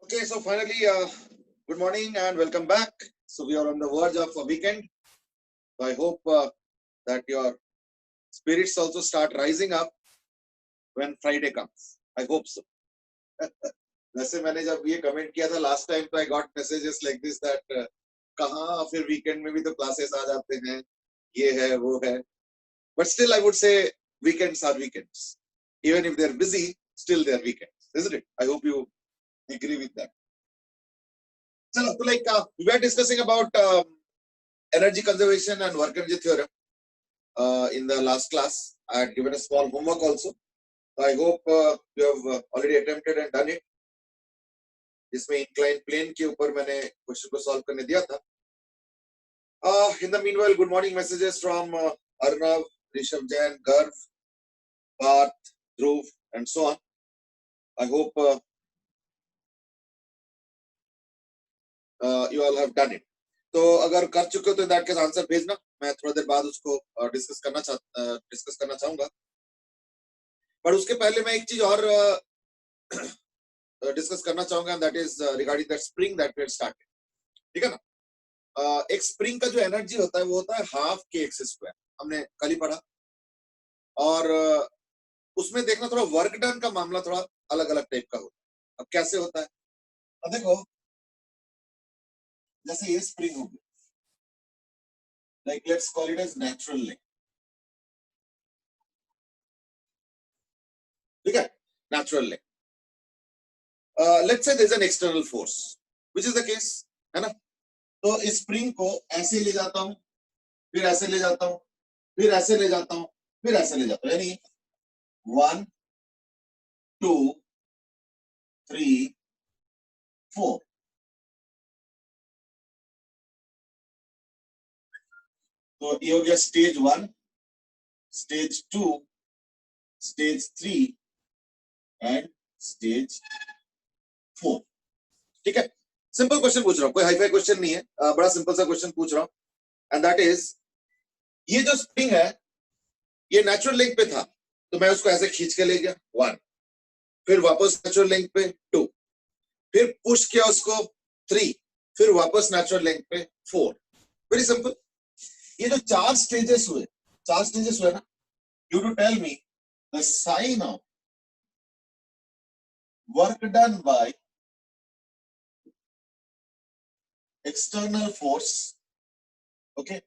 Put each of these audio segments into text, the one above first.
Okay, so finally, good morning and welcome back. So we are on the verge of a weekend. So I hope that your spirits also start rising up when Friday comes. I hope so. वैसे मैंने जब ये comment किया था last time तो I got messages like this that कहाँ फिर weekend में भी तो क्लासेस आ जाते हैं, ये है वो है, but still I would say weekends are weekends. Even if they're busy, still they're weekends, isn't it? I hope you agree with that. So like we were discussing about energy conservation and work energy theorem in the last class. I had given a small homework also. So I hope you have already attempted and done it. जिसमें inclined plane के ऊपर मैंने question को solve करने दिया था. In the meanwhile, good morning messages from Arnav, Rishabh Jain, Garv, Parth, Dhruv, and so on. I hope you all have done it. तो अगर कर चुके हो तो दैट केस आंसर भेजना, मैं थोड़ा देर बाद उसको डिस्कस करना चाहूंगा. पर उसके पहले मैं एक चीज और डिस्कस करना चाहूंगा, that is regarding that spring that we started. ठीक है ना. एक स्प्रिंग का जो एनर्जी होता है वो होता है हाफ के एक्स स्क्वायर, हमने कल ही पढ़ा. और उसमें देखना थोड़ा वर्क डन का मामला थोड़ा अलग अलग टाइप का होता है. अब कैसे होता है, अब देखो जैसे ये स्प्रिंग हो गया, like let's call it as natural length. ठीक है, natural length. Let's say there's an external force, which is the case, है ना. तो इस स्प्रिंग को ऐसे ले जाता हूं, फिर ऐसे ले जाता हूं, फिर ऐसे ले जाता हूं, फिर ऐसे ले जाता हूं, यानी 1 2 3 4. तो ये हो गया stage 1, stage 2, stage 3 and stage 4. ठीक है. सिंपल क्वेश्चन पूछ रहा हूं, कोई हाईफाई क्वेश्चन नहीं है, बड़ा सिंपल सा क्वेश्चन पूछ रहा हूं. एंड दैट इज, ये जो स्प्रिंग है ये नेचुरल लेंथ पे था, तो मैं उसको ऐसे खींच के ले गया 1, फिर वापस नेचुरल लेंथ पे 2, फिर पुश किया उसको 3, फिर वापस नेचुरल लेंथ पे 4. Very simple. ये जो चार स्टेजेस हुए ना, you to tell me the sign of work done by external force, okay,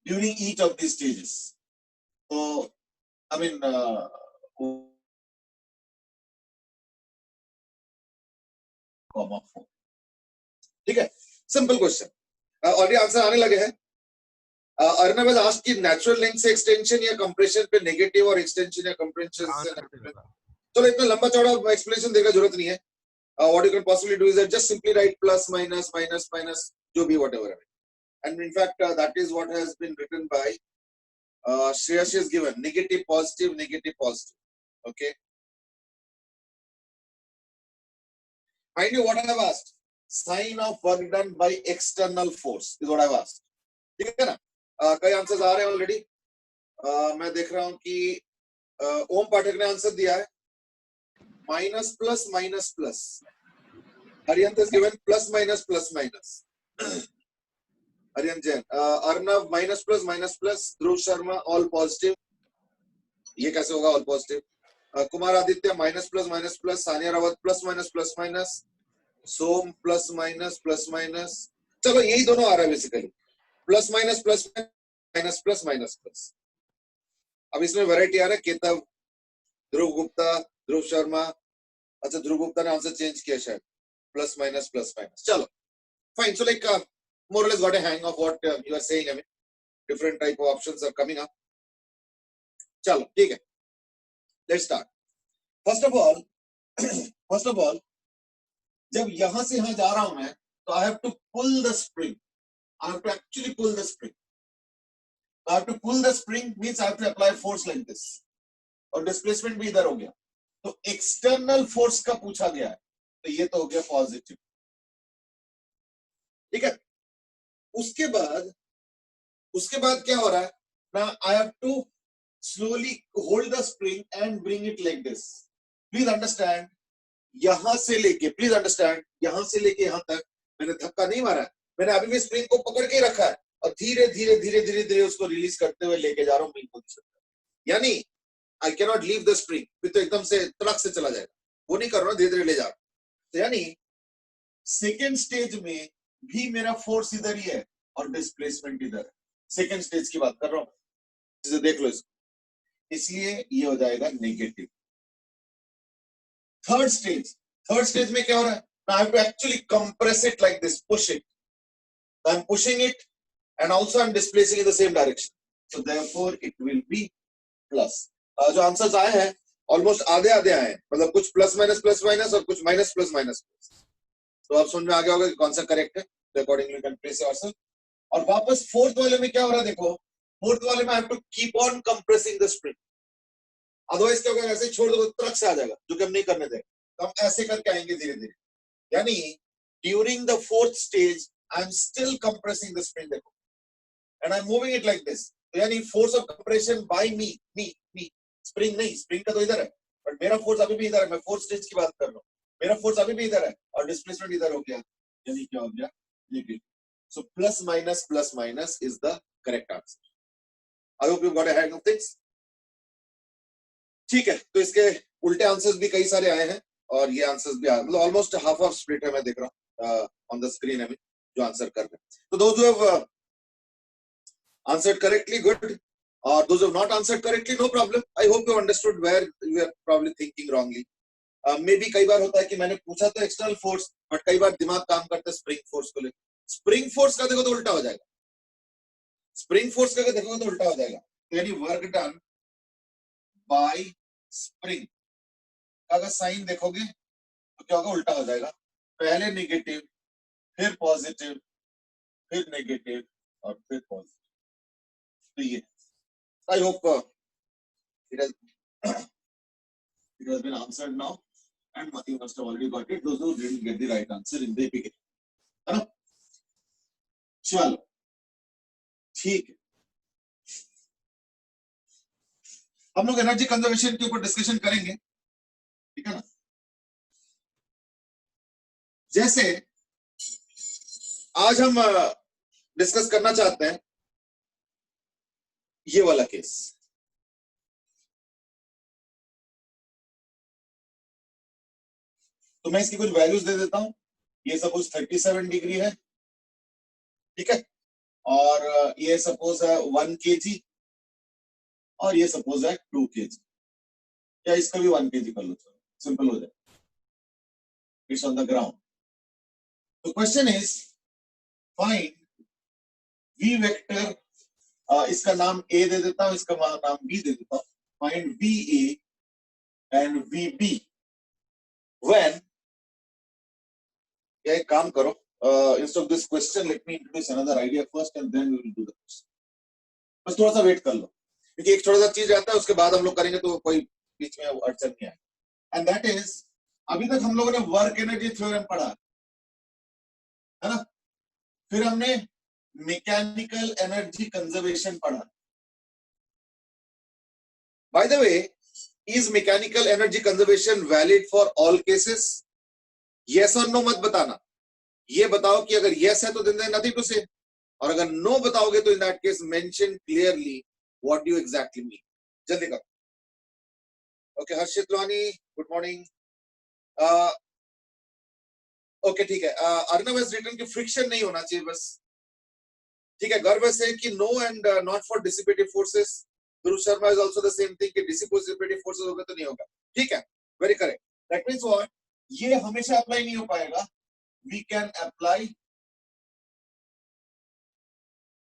during each of these stages. So I mean ठीक है. सिंपल क्वेश्चन, ऑलरेडी आंसर आने लगे हैं. अर्नब has asked कि नेचुरल लेंथ से एक्सटेंशन या कंप्रेशन पे negative और एक्सटेंशन या कंप्रेशन से. चलो इतना लंबा चौड़ा एक्सप्लेनेशन देने की जरूरत नहीं है. What you can possibly do is that just simply write plus minus minus minus, जो भी whatever. And in fact that is what has been written by Shreyash is given negative positive negative positive. Okay, mind you what I have asked, sign of work done by external force is what I have asked. ठीक है ना. कई answers आ रहे हैं already. मैं देख रहा हूं कि ओम पाठक ने आंसर दिया है minus plus minus plus. Aryan is given plus minus plus minus. Aryan Jain, Arnav minus plus minus plus, Dhruv Sharma all positive. ये कैसे होगा all positive? Kumar Aditya minus plus minus plus, Sania Rawat plus minus plus minus, सोम plus minus plus minus. चलो यही दोनों आ रहा है basically, plus minus plus minus plus minus plus. अब इसमें वैरायटी आ रहा है, केतव, ध्रुव गुप्ता, ध्रुव शर्मा. अच्छा ध्रुव गुप्ता ने आंसर चेंज किया शायद, plus minus plus minus. चलो fine. So like more or less got a hang of what you are saying. I mean different type of options are coming up. चलो ठीक है, let's start. First of all जब यहां से यहां जा रहा हूं मैं, तो I have to pull the spring. I have to actually pull the spring. I have to pull the spring means I have to apply force like this. और displacement भी इधर हो गया. तो external force का पूछा गया है, तो ये तो हो गया पॉजिटिव. ठीक है. उसके बाद क्या हो रहा है ना, I have to slowly hold the spring and bring it like this. Please understand, यहां से लेके, प्लीज अंडरस्टैंड, यहां से लेके यहां तक मैंने धक्का नहीं मारा है, मैंने अभी भी स्प्रिंग को पकड़ के रखा है और धीरे धीरे धीरे धीरे धीरे उसको रिलीज करते हुए लेके जा रहा हूँ मेन पोजीशन पर। यानी I can not leave the spring, फिर तो एकदम से तड़क से चला जाएगा, वो नहीं कर रहा हूँ, धीरे धीरे ले जा रहा हूँ। तो यानी सेकेंड स्टेज में भी मेरा फोर्स इधर ही है और डिस्प्लेसमेंट इधर है। सेकेंड स्टेज की बात कर रहा हूँ, इसे देख लो इसको, इसलिए ये हो जाएगा नेगेटिव। थर्ड स्टेज में क्या हो रहा है? Now I have to actually compress it like this, push it. I'm pushing it and also I'm displacing in the same direction. So therefore it will be plus. जो answers आए हैं almost आधे आधे आए हैं, मतलब कुछ प्लस माइनस और कुछ माइनस प्लस माइनस। तो आप समझ में आ गया होगा कि कौन सा करेक्ट है, तो अकॉर्डिंगली कैन प्लेस योरसेल्फ। और वापस फोर्थ वाले में क्या हो रहा है देखो, फोर्थ वाले में I have to keep on compressing the spring, otherwise क्या होगा, ऐसे छोड़ दो तो से आ जाएगा, जो कि हम नहीं करने देंगे। तो हम ऐसे करके आएंगे धीरे धीरे, यानी during the fourth stage I am still compressing the spring, देखो, and I am moving it like this. तो यानी force of compression by me, spring नहीं, स्प्रिंग का तो इधर है, बट मेरा फोर्स अभी भी इधर है, मैं फोर्थ स्टेज की बात कर रहा हूँ, मेरा फोर्स अभी भी इधर है और डिस्प्लेसमेंट इधर हो गया, यानी क्या हो गया, negative. So plus minus is the correct answer. I hope you got a hand of things. ठीक है, तो इसके उल्टे आंसर्स भी कई सारे आए हैं और ये आंसर्स भी आए, मतलब ऑलमोस्ट हाफ ऑफ स्प्लिट है, मैं देख रहा हूँ ऑन द स्क्रीन है जो आंसर कर रहे हैं। तो those who have answered correctly, good, or those who have not answered correctly, no problem. I hope you understood where you are probably thinking wrongly. Maybe कई बार होता है कि मैंने पूछा तो एक्सटर्नल फोर्स, बट कई बार दिमाग काम करता है स्प्रिंग फोर्स को लेकर। स्प्रिंग फोर्स का देखो तो उल्टा हो जाएगा, स्प्रिंग फोर्स का देखो तो उल्टा हो जाएगा, यानी वर्क डन बाय स्प्रिंग का अगर साइन देखोगे तो क्या होगा, उल्टा हो जाएगा, पहले नेगेटिव फिर पॉजिटिव फिर नेगेटिव और फिर पॉजिटिव। तो ये I hope it has been answered now, and you must have already got it. Those who didn't get the right answer in the beginning, है ना? चलो ठीक है, हम लोग एनर्जी कंजर्वेशन के ऊपर डिस्कशन करेंगे, ठीक है ना? जैसे आज हम डिस्कस करना चाहते हैं ये वाला केस, तो मैं इसकी कुछ वैल्यूज दे देता हूं। ये सपोज 37 डिग्री है, ठीक है, और ये सपोज है 1 kg और ये सपोज है 2 kg, या इसका भी 1 kg कर लो, सिंपल हो जाए, इट्स ऑन द ग्राउंड। तो question is find v vector, इसका नाम a दे देता हूं, इसका नाम b दे देता हूं, find va and vb when, या एक काम करो, instead of this question let me introduce another idea first and then we will do the question. बस थोड़ा सा वेट कर लो, क्योंकि एक छोटा सा चीज रहता है, उसके बाद हम लोग करेंगे तो कोई बीच में अड़चन नहीं आए। एंड दैट इज, अभी तक हम लोगों ने वर्क एनर्जी थ्योरम पढ़ा है ना, फिर हमने मैकेनिकल एनर्जी कंजर्वेशन पढ़ा। By the way, is mechanical energy conservation valid for all cases? Yes और नो मत बताना, ये बताओ कि अगर यस है तो देन नथिंग टू से, और अगर नो बताओगे तो in that case mention clearly what do you exactly mean. जल्दी करो। Okay, Harshit Lohani, good morning. Okay ठीक है, अर्नव हैज रिटन कि फ्रिक्शन नहीं होना चाहिए बस, ठीक है। गर्व से कि no and not for dissipative forces. Guru Sharma is also the same thing कि डिसिपेटिव फोर्सेस होगा तो नहीं होगा, ठीक है, very correct. That means what, ये हमेशा अप्लाई नहीं हो पाएगा, we can apply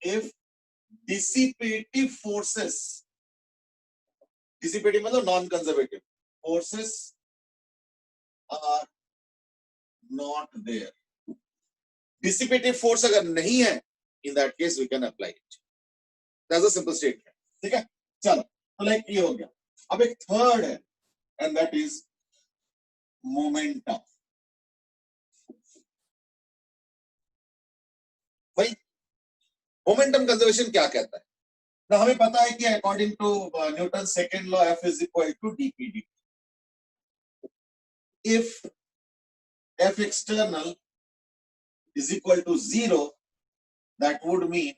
if dissipative forces, dissipative मतलब non conservative forces are not there, dissipative force अगर नहीं है, in that case we can apply it, that's a simple statement, ठीक है। चलो, तो लाइक ये हो गया। अब एक थर्ड है and that is momentum। भाई मोमेंटम कंजर्वेशन क्या कहता है ना, हमें पता है कि according to Newton second law F is equal to dp dt, if F external is equal to 0, that would mean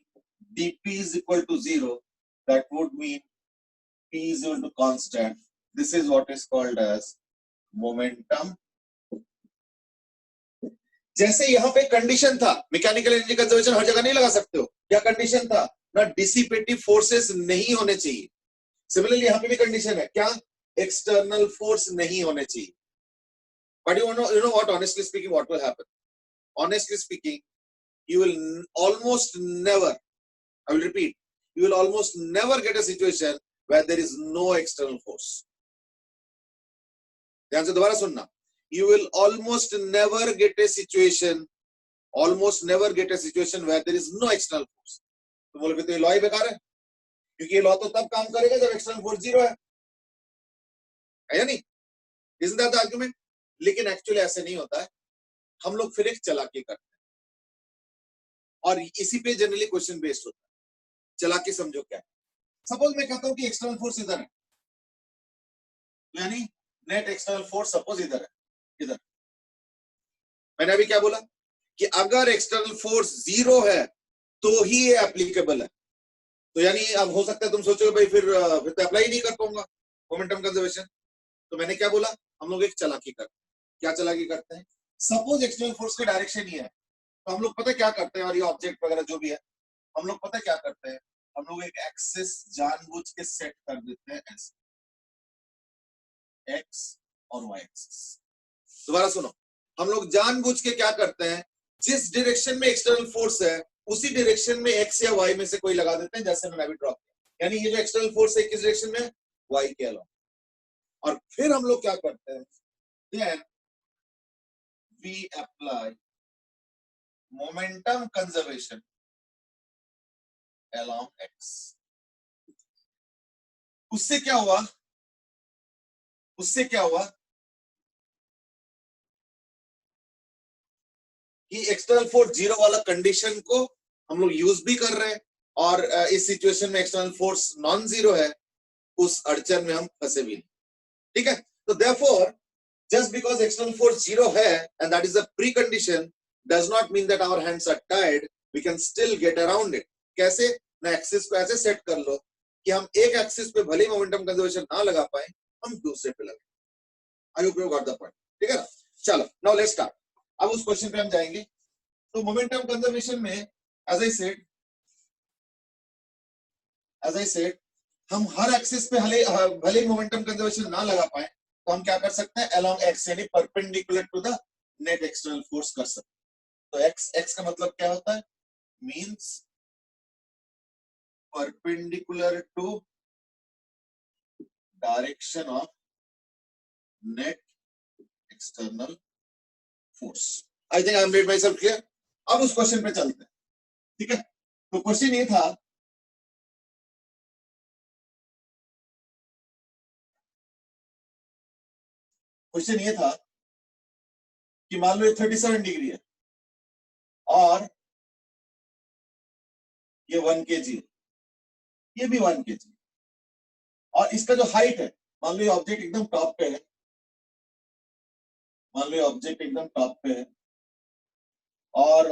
dP is equal to 0. That would mean P is equal to constant. This is what is called as momentum. जैसे यहाँ पे condition था, mechanical energy conservation हर जगह नहीं लगा सकते हो, क्या कंडीशन था ना, डिसिपेटिव फोर्सेस नहीं होने चाहिए. सिमिलरली यहाँ पे भी कंडीशन है क्या, एक्सटर्नल फोर्स नहीं होने चाहिए. But you know what, honestly speaking, what will happen? Honestly speaking, you will almost never, I will repeat, you will almost never get a situation where there is no external force. ध्यान से दोबारा सुनना. You will almost never get a situation where there is no external force. तो बोले तो ये law ही बेकार है, क्योंकि ये लॉ तो तब काम करेगा जब एक्सटर्नल फोर्स 0 है या नहीं? Isn't that the argument? लेकिन एक्चुअली ऐसे नहीं होता है. हम लोग फिर एक चालाकी करते हैं और इसी पे जनरली क्वेश्चन बेस्ड होता है. चालाकी समझो क्या है. सपोज मैं कहता हूं कि एक्सटर्नल फोर्स इधर है, यानी नेट एक्सटर्नल फोर्स सपोज इधर है, इधर. मैंने अभी क्या बोला कि अगर एक्सटर्नल फोर्स 0 है तो ही ये एप्लीकेबल है. तो यानी अब हो सकता है तुम सोचोगे भाई फिर तो अप्लाई नहीं कर पाऊंगा मोमेंटम कंजर्वेशन. तो मैंने क्या बोला, हम लोग एक चालाकी करते हैं. क्या चालाकी करते हैं, सपोज एक्सटर्नल फोर्स का डायरेक्शन ही है, तो हम लोग पता क्या करते हैं, और ये ऑब्जेक्ट वगैरह जो भी है, हम लोग पता क्या करते हैं, हम लोग एक एक्सिस जानबूझ के सेट कर देते हैं ऐसे, एक्स और वाई एक्सिस. दोबारा सुनो, हम लोग जानबूझ के क्या करते हैं, जिस डायरेक्शन में एक्सटर्नल फोर्स है उसी डायरेक्शन में एक्स या वाई में से कोई लगा देते हैं, जैसे मैंने अभी ड्रॉ किया. यानी ये जो एक्सटर्नल फोर्स है किस डायरेक्शन में, वाई के अलावा. और फिर हम लोग क्या करते हैं, then we apply momentum conservation along x. उससे क्या हुआ कि एक्सटर्नल फोर्स 0 वाला कंडीशन को हम लोग यूज भी कर रहे हैं, और इस सिचुएशन में एक्सटर्नल फोर्स नॉन जीरो है, उस अड़चन में हम फंसे भी नहीं. ठीक है. तो therefore just because external force 0 है and that is a precondition does not mean that our hands are tied. We can still get around it. कैसे ना, एक्सिस को ऐसे सेट कर लो कि हम एक एक्सिस पे भले मोमेंटम कंजर्वेशन ना लगा पाए, हम दूसरे पे लगे. आई hope you got the point. ठीक है ना. चलो नाउ लेट्स स्टार्ट. अब उस क्वेश्चन पे हम जाएंगे. तो मोमेंटम कंजर्वेशन में एज आई सेड हम हर एक्सिस पे भले मोमेंटम कंजर्वेशन ना लगा पाए, तो हम क्या कर सकते हैं, along x यानी perpendicular to the net external force कर सकते हैं. तो x का मतलब क्या होता है, means perpendicular to direction of net external force. I think I made myself clear. अब उस क्वेश्चन पे चलते हैं. ठीक है. तो क्वेश्चन ये था, कि मान लो ये 37 डिग्री है और ये 1 kg, ये भी 1 kg, और इसका जो हाइट है, मान लो ये ऑब्जेक्ट एकदम टॉप पे है, और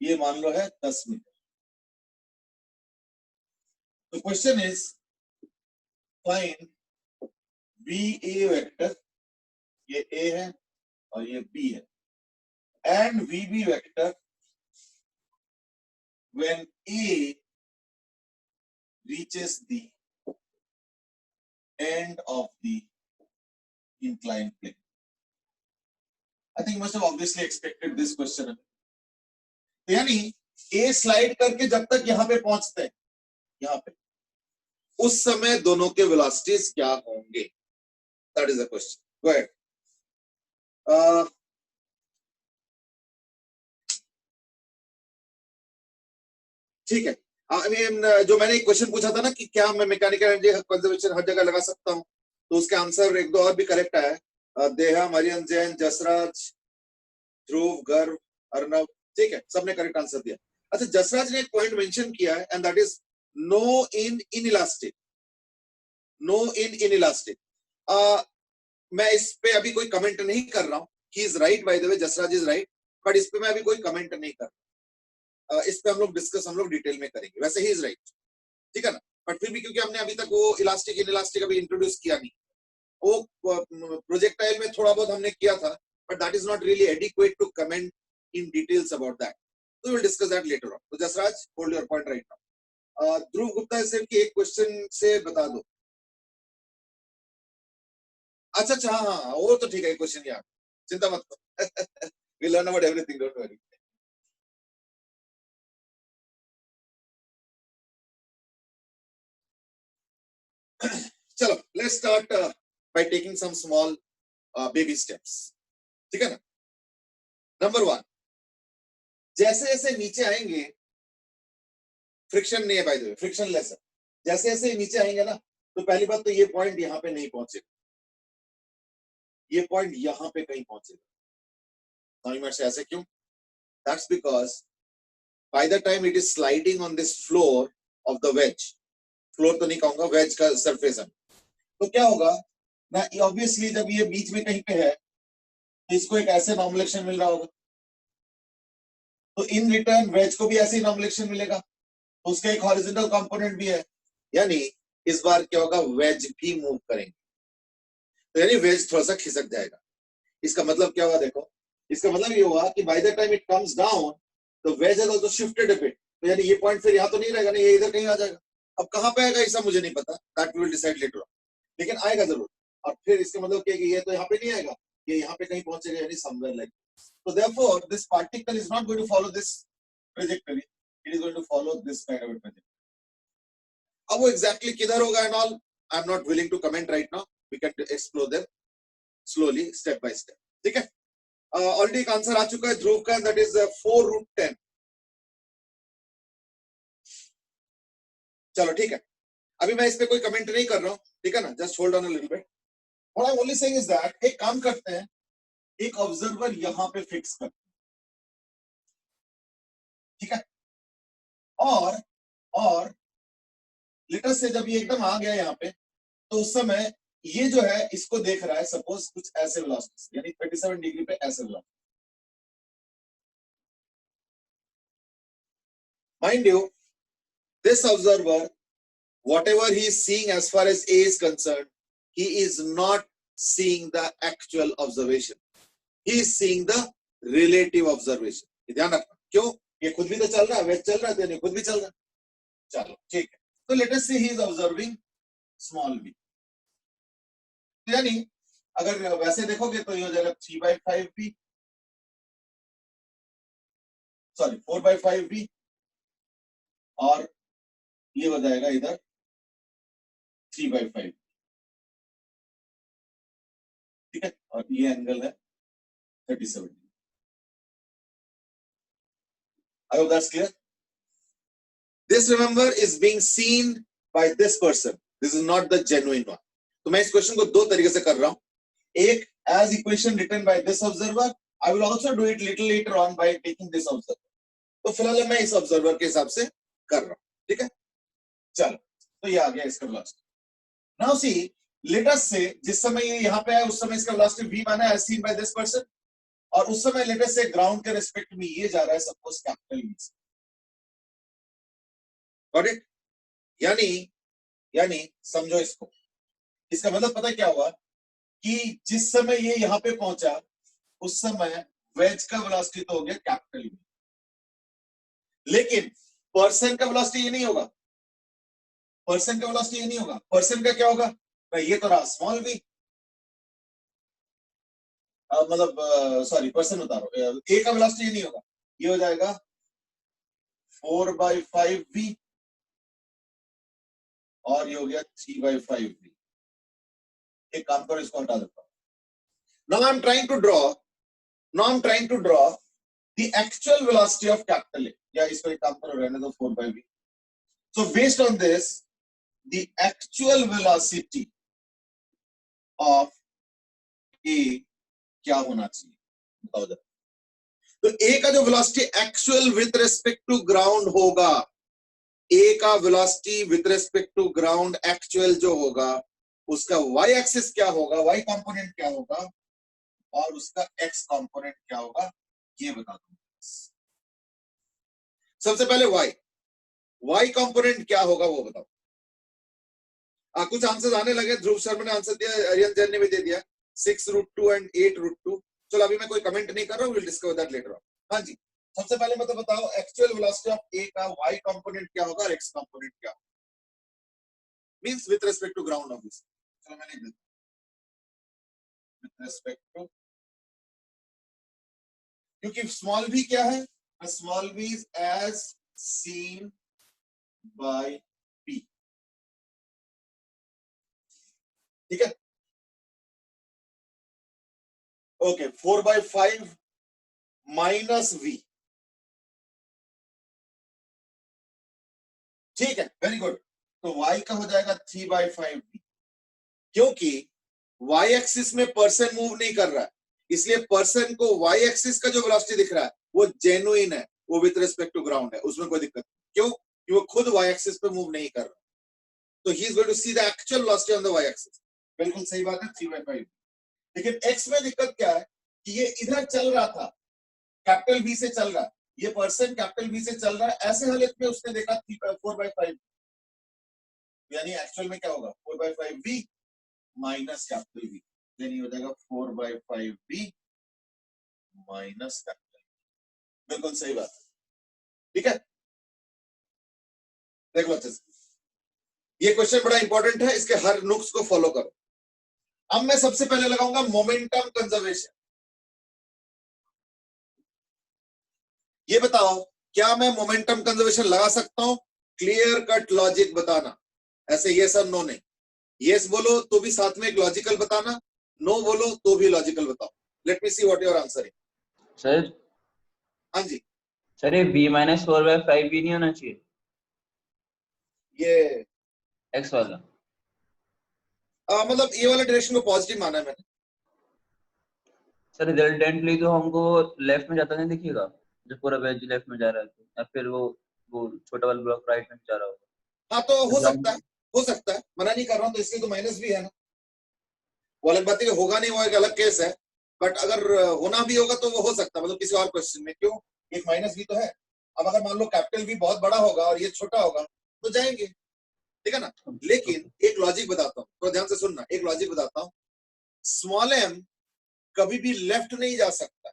ये मान लो है 10 मीटर. तो question is find VA vector, ये A है और ये B है, and VB vector when A reaches the end of the inclined plane. I think you must have obviously expected this question. तो यानी A स्लाइड करके जब तक यहां पे पहुंचते हैं, यहां पे, उस समय दोनों के वेलोसिटीज क्या होंगे? That is the question. Go ahead. ठीक है. आई मीन जो मैंने एक क्वेश्चन पूछा था ना कि क्या मैं मैकेनिकल एनर्जी कंजर्वेशन हर जगह लगा सकता हूं, तो उसके आंसर एक दो और भी करेक्ट है. देहा, मरियम जैन, जसराज, ध्रुव, गर्व, अर्नव, ठीक है, सबने करेक्ट आंसर दिया. अच्छा, जसराज ने एक पॉइंट मेंशन किया है, and that is no in inelastic. मैं इस पे अभी कोई कमेंट नहीं कर रहा हूँ. He is right, by the way, Jasraj is right, but इस पे मैं अभी कोई कमेंट नहीं कर रहा. इस पे हम लोग डिस्कस हम लोग डिटेल में करेंगे. वैसे ही इज राइट, ठीक है ना. बट फिर भी क्योंकि हमने अभी तक वो इलास्टिक इन इलास्टिक अभी इंट्रोड्यूस किया नहीं, वो प्रोजेक्टाइल में थोड़ा बहुत हमने किया था, but that is not really adequate to comment in details about that. So we'll discuss that later on. So Jasraj, hold your point right now. Dhruv Gupta sir की एक क्वेश्चन से बता दो. अच्छा अच्छा, हाँ वो तो ठीक है, क्वेश्चन यार, चिंता मत करो. We'll learn about everything, don't worry. चलो, let's start by taking some small baby steps. ठीक है ना. नंबर 1, जैसे जैसे नीचे आएंगे, फ्रिक्शन नहीं है by the way, friction less है. जैसे जैसे नीचे आएंगे ना, तो पहली बात तो ये पॉइंट यहाँ पे नहीं पहुंचेगा, ये पॉइंट यहाँ पे कहीं पहुंचेगा. Now you might say, ऐसे क्यों? That's because by the time it is sliding on this floor of the wedge, floor तो नहीं कहूंगा, वेज का सरफेस है, तो क्या होगा ना, ऑब्वियसली जब ये बीच में कहीं पे है तो इसको एक ऐसे नॉर्मलेशन मिल रहा होगा, तो इन रिटर्न वेज को भी ऐसे ही नॉर्मलेशन मिलेगा, तो उसका एक हॉरिजॉन्टल कंपोनेंट भी है, यानी इस बार क्या होगा, वेज भी मूव करेंगे, तो यानी वेज थोड़ा सा खिसक जाएगा. इसका मतलब क्या हुआ देखो, इसका मतलब ये हुआ कि by the time it comes down the ways has also shifted a bit, तो यानी ये पॉइंट फिर यहाँ तो नहीं रहेगा ना, ये इधर कहीं आ जाएगा. अब कहां पे आएगा ऐसा मुझे नहीं पता, that we will decide later on, लेकिन आएगा जरूर. और फिर इसका मतलब क्या है कि ये तो यहाँ पे नहीं आएगा, ये यहाँ पे कहीं पहुंचेगा, यानी somewhere like. So therefore this particle is not going to follow this trajectory, it is going to follow this kind of a trajectory. अब वो exactly किधर होगा and all, I am not willing to comment right now, we can explore them slowly step by step. ठीक है. Already एक answer आ चुका है ध्रुव का, दैट इज 4√10. चलो ठीक है, अभी मैं इस पे कोई कमेंट नहीं कर रहा हूँ, ठीक है ना. Just hold on a little bit. What I am only saying is that एक काम करते हैं, एक ऑब्जर्वर यहां पे फिक्स करते हैं, ठीक है. और लेटर से जब ये एकदम आ गया यहाँ पे, तो उस समय ये जो है इसको देख रहा है सपोज कुछ ऐसे वेलोसिटी, यानी 37 डिग्री पे ऐसे velocity. Mind you, this observer, whatever he is seeing as far as A is concerned, he is not seeing the actual observation, he is seeing the relative observation. ध्यान रखना, क्यों, ये खुद भी तो चल रहा है, वेज चल रहा है, तो ये खुद भी चल रहा है. चलो ठीक है, तो लेट अस से he is observing small v, यानी अगर वैसे देखोगे तो ये हो जाएगा 3/5v, सॉरी 4/5v, और ये हो जाएगा इधर 3/5, ठीक है. और ये एंगल है 37. I hope that's clear. This, remember, is being seen by this person. This is not the genuine one. तो मैं इस क्वेश्चन को दो तरीके से कर रहा हूं. एक, as equation written by this observer. I will also do it little later on by taking this observer. तो फिलहाल मैं इस ऑब्जर्वर के हिसाब से कर रहा हूं, ठीक है. चलो, तो ये आ गया इसका velocity. Now see, let us से जिस समय ये यहाँ पे है उस समय इसका वेलोसिटी v माना है seen by this person, और उस समय लेट अस से ग्राउंड के रिस्पेक्ट में ये जा रहा है सपोज कैपिटल v से. Got it? यानी समझो इसको, इसका मतलब पता क्या हुआ कि जिस समय ये यहाँ पे पहुंचा उस समय वेज का वेलोसिटी तो हो गया कैपिटल v, लेकिन पर्सन का वेलोसिटी ये नहीं होगा, पर्सन का वेलोसिटी ये नहीं होगा. पर्सन का क्या होगा, ये तो रहा स्मॉल v, मतलब सॉरी पर्सन बता रहा हूं, ए का वेलोसिटी ये नहीं होगा, ये हो जाएगा 4/5v, और ये हो गया 3/5v. एक काम करो, इसको हटा देता हूं. Now I'm trying to draw the actual velocity of capital A. या इसको एक काम करो, रहने दो 4/v. So based on this, the actual velocity of A क्या होना चाहिए, बताओ जरा. तो A का जो velocity actual with respect to ground होगा, A का velocity with respect to ground actual जो होगा उसका y एक्सिस क्या होगा, y कंपोनेंट क्या होगा और उसका x कंपोनेंट क्या होगा, ये बता दूं। सबसे पहले y कंपोनेंट क्या होगा वो बताओ। कुछ आंसर्स आने लगे, ध्रुव शर्मा ने आंसर दिया, अरियन जैन ने भी दे दिया 6√2 एंड 8√2। चलो अभी मैं कोई कमेंट नहीं कर रहा हूं, will discover that later on. हाँ जी, सबसे पहले मैं तो बताओ एक्चुअल वेलोसिटी ऑफ ए का y कंपोनेंट क्या होगा और x कंपोनेंट क्या होगा, means with respect to ground obviously. चलो मैं लिख देता हूं विद रिस्पेक्ट टू, क्योंकि स्मॉल v क्या है, small v is as seen by p, ठीक है। ओके, 4/5 माइनस v, ठीक है, वेरी गुड। तो y का हो जाएगा 3/5 v, क्योंकि y एक्सिस में पर्सन मूव नहीं कर रहा है, इसलिए पर्सन को y एक्सिस का जो वेलोसिटी दिख रहा है वो जेन्युइन है, वो विद रिस्पेक्ट टू ग्राउंड है, उसमें कोई दिक्कत नहीं। क्यों? कि वो खुद y एक्सिस पे मूव नहीं कर रहा, तो he is going to see the actual velocity on the y axis. बिल्कुल सही बात है, 3/5। लेकिन x में दिक्कत क्या है कि ये इधर चल रहा था, कैपिटल V से चल रहा है, ये पर्सन कैपिटल V से चल रहा है, ऐसे हालत में उसने देखा 4/5, यानी एक्चुअल में क्या होगा 4/5 v माइनस कैपिटल V, यानी हो जाएगा 4/5 v माइनस कैपिटल। बिल्कुल सही बात है, ठीक है। देख लो अच्छे से, ये क्वेश्चन बड़ा इंपॉर्टेंट है, इसके हर नुक्स को फॉलो करो। अब मैं सबसे पहले लगाऊंगा मोमेंटम कंजर्वेशन। ये बताओ क्या मैं मोमेंटम कंजर्वेशन लगा सकता हूं? क्लियर कट लॉजिक बताना, ऐसे यस और नो नहीं। यस बोलो तो भी साथ में एक लॉजिकल बताना, नो बोलो तो भी लॉजिकल बताओ। Let me see what your answer है। सर हाँ जी सर, ये b-4/5 भी नहीं होना चाहिए, ये x वाला। मतलब ये वाला डायरेक्शन को पॉजिटिव माना है मैंने। सर रिजल्टेंटली तो हमको लेफ्ट में जाता नहीं दिखेगा, जो पूरा वेज लेफ्ट में जा रहा है, तो या फिर वो छोटा वाला ब्लॉक राइट में जा रहा होगा। हाँ तो तो हो सकता है, ग्राउंड हो सकता है, मना नहीं कर रहा हूं, तो इसलिए तो माइनस भी है ना। वो अलग बात है कि होगा नहीं, वो एक अलग केस है, बट अगर होना भी होगा तो वो हो सकता है, मतलब किसी और क्वेश्चन में। क्यों? एक माइनस भी तो है। अब अगर मान लो कैपिटल भी बहुत बड़ा होगा और ये छोटा होगा तो जाएंगे, ठीक है ना। लेकिन एक लॉजिक बताता हूँ, तो ध्यान से सुनना, एक लॉजिक बताता हूँ। स्मॉल एम कभी भी लेफ्ट नहीं जा सकता,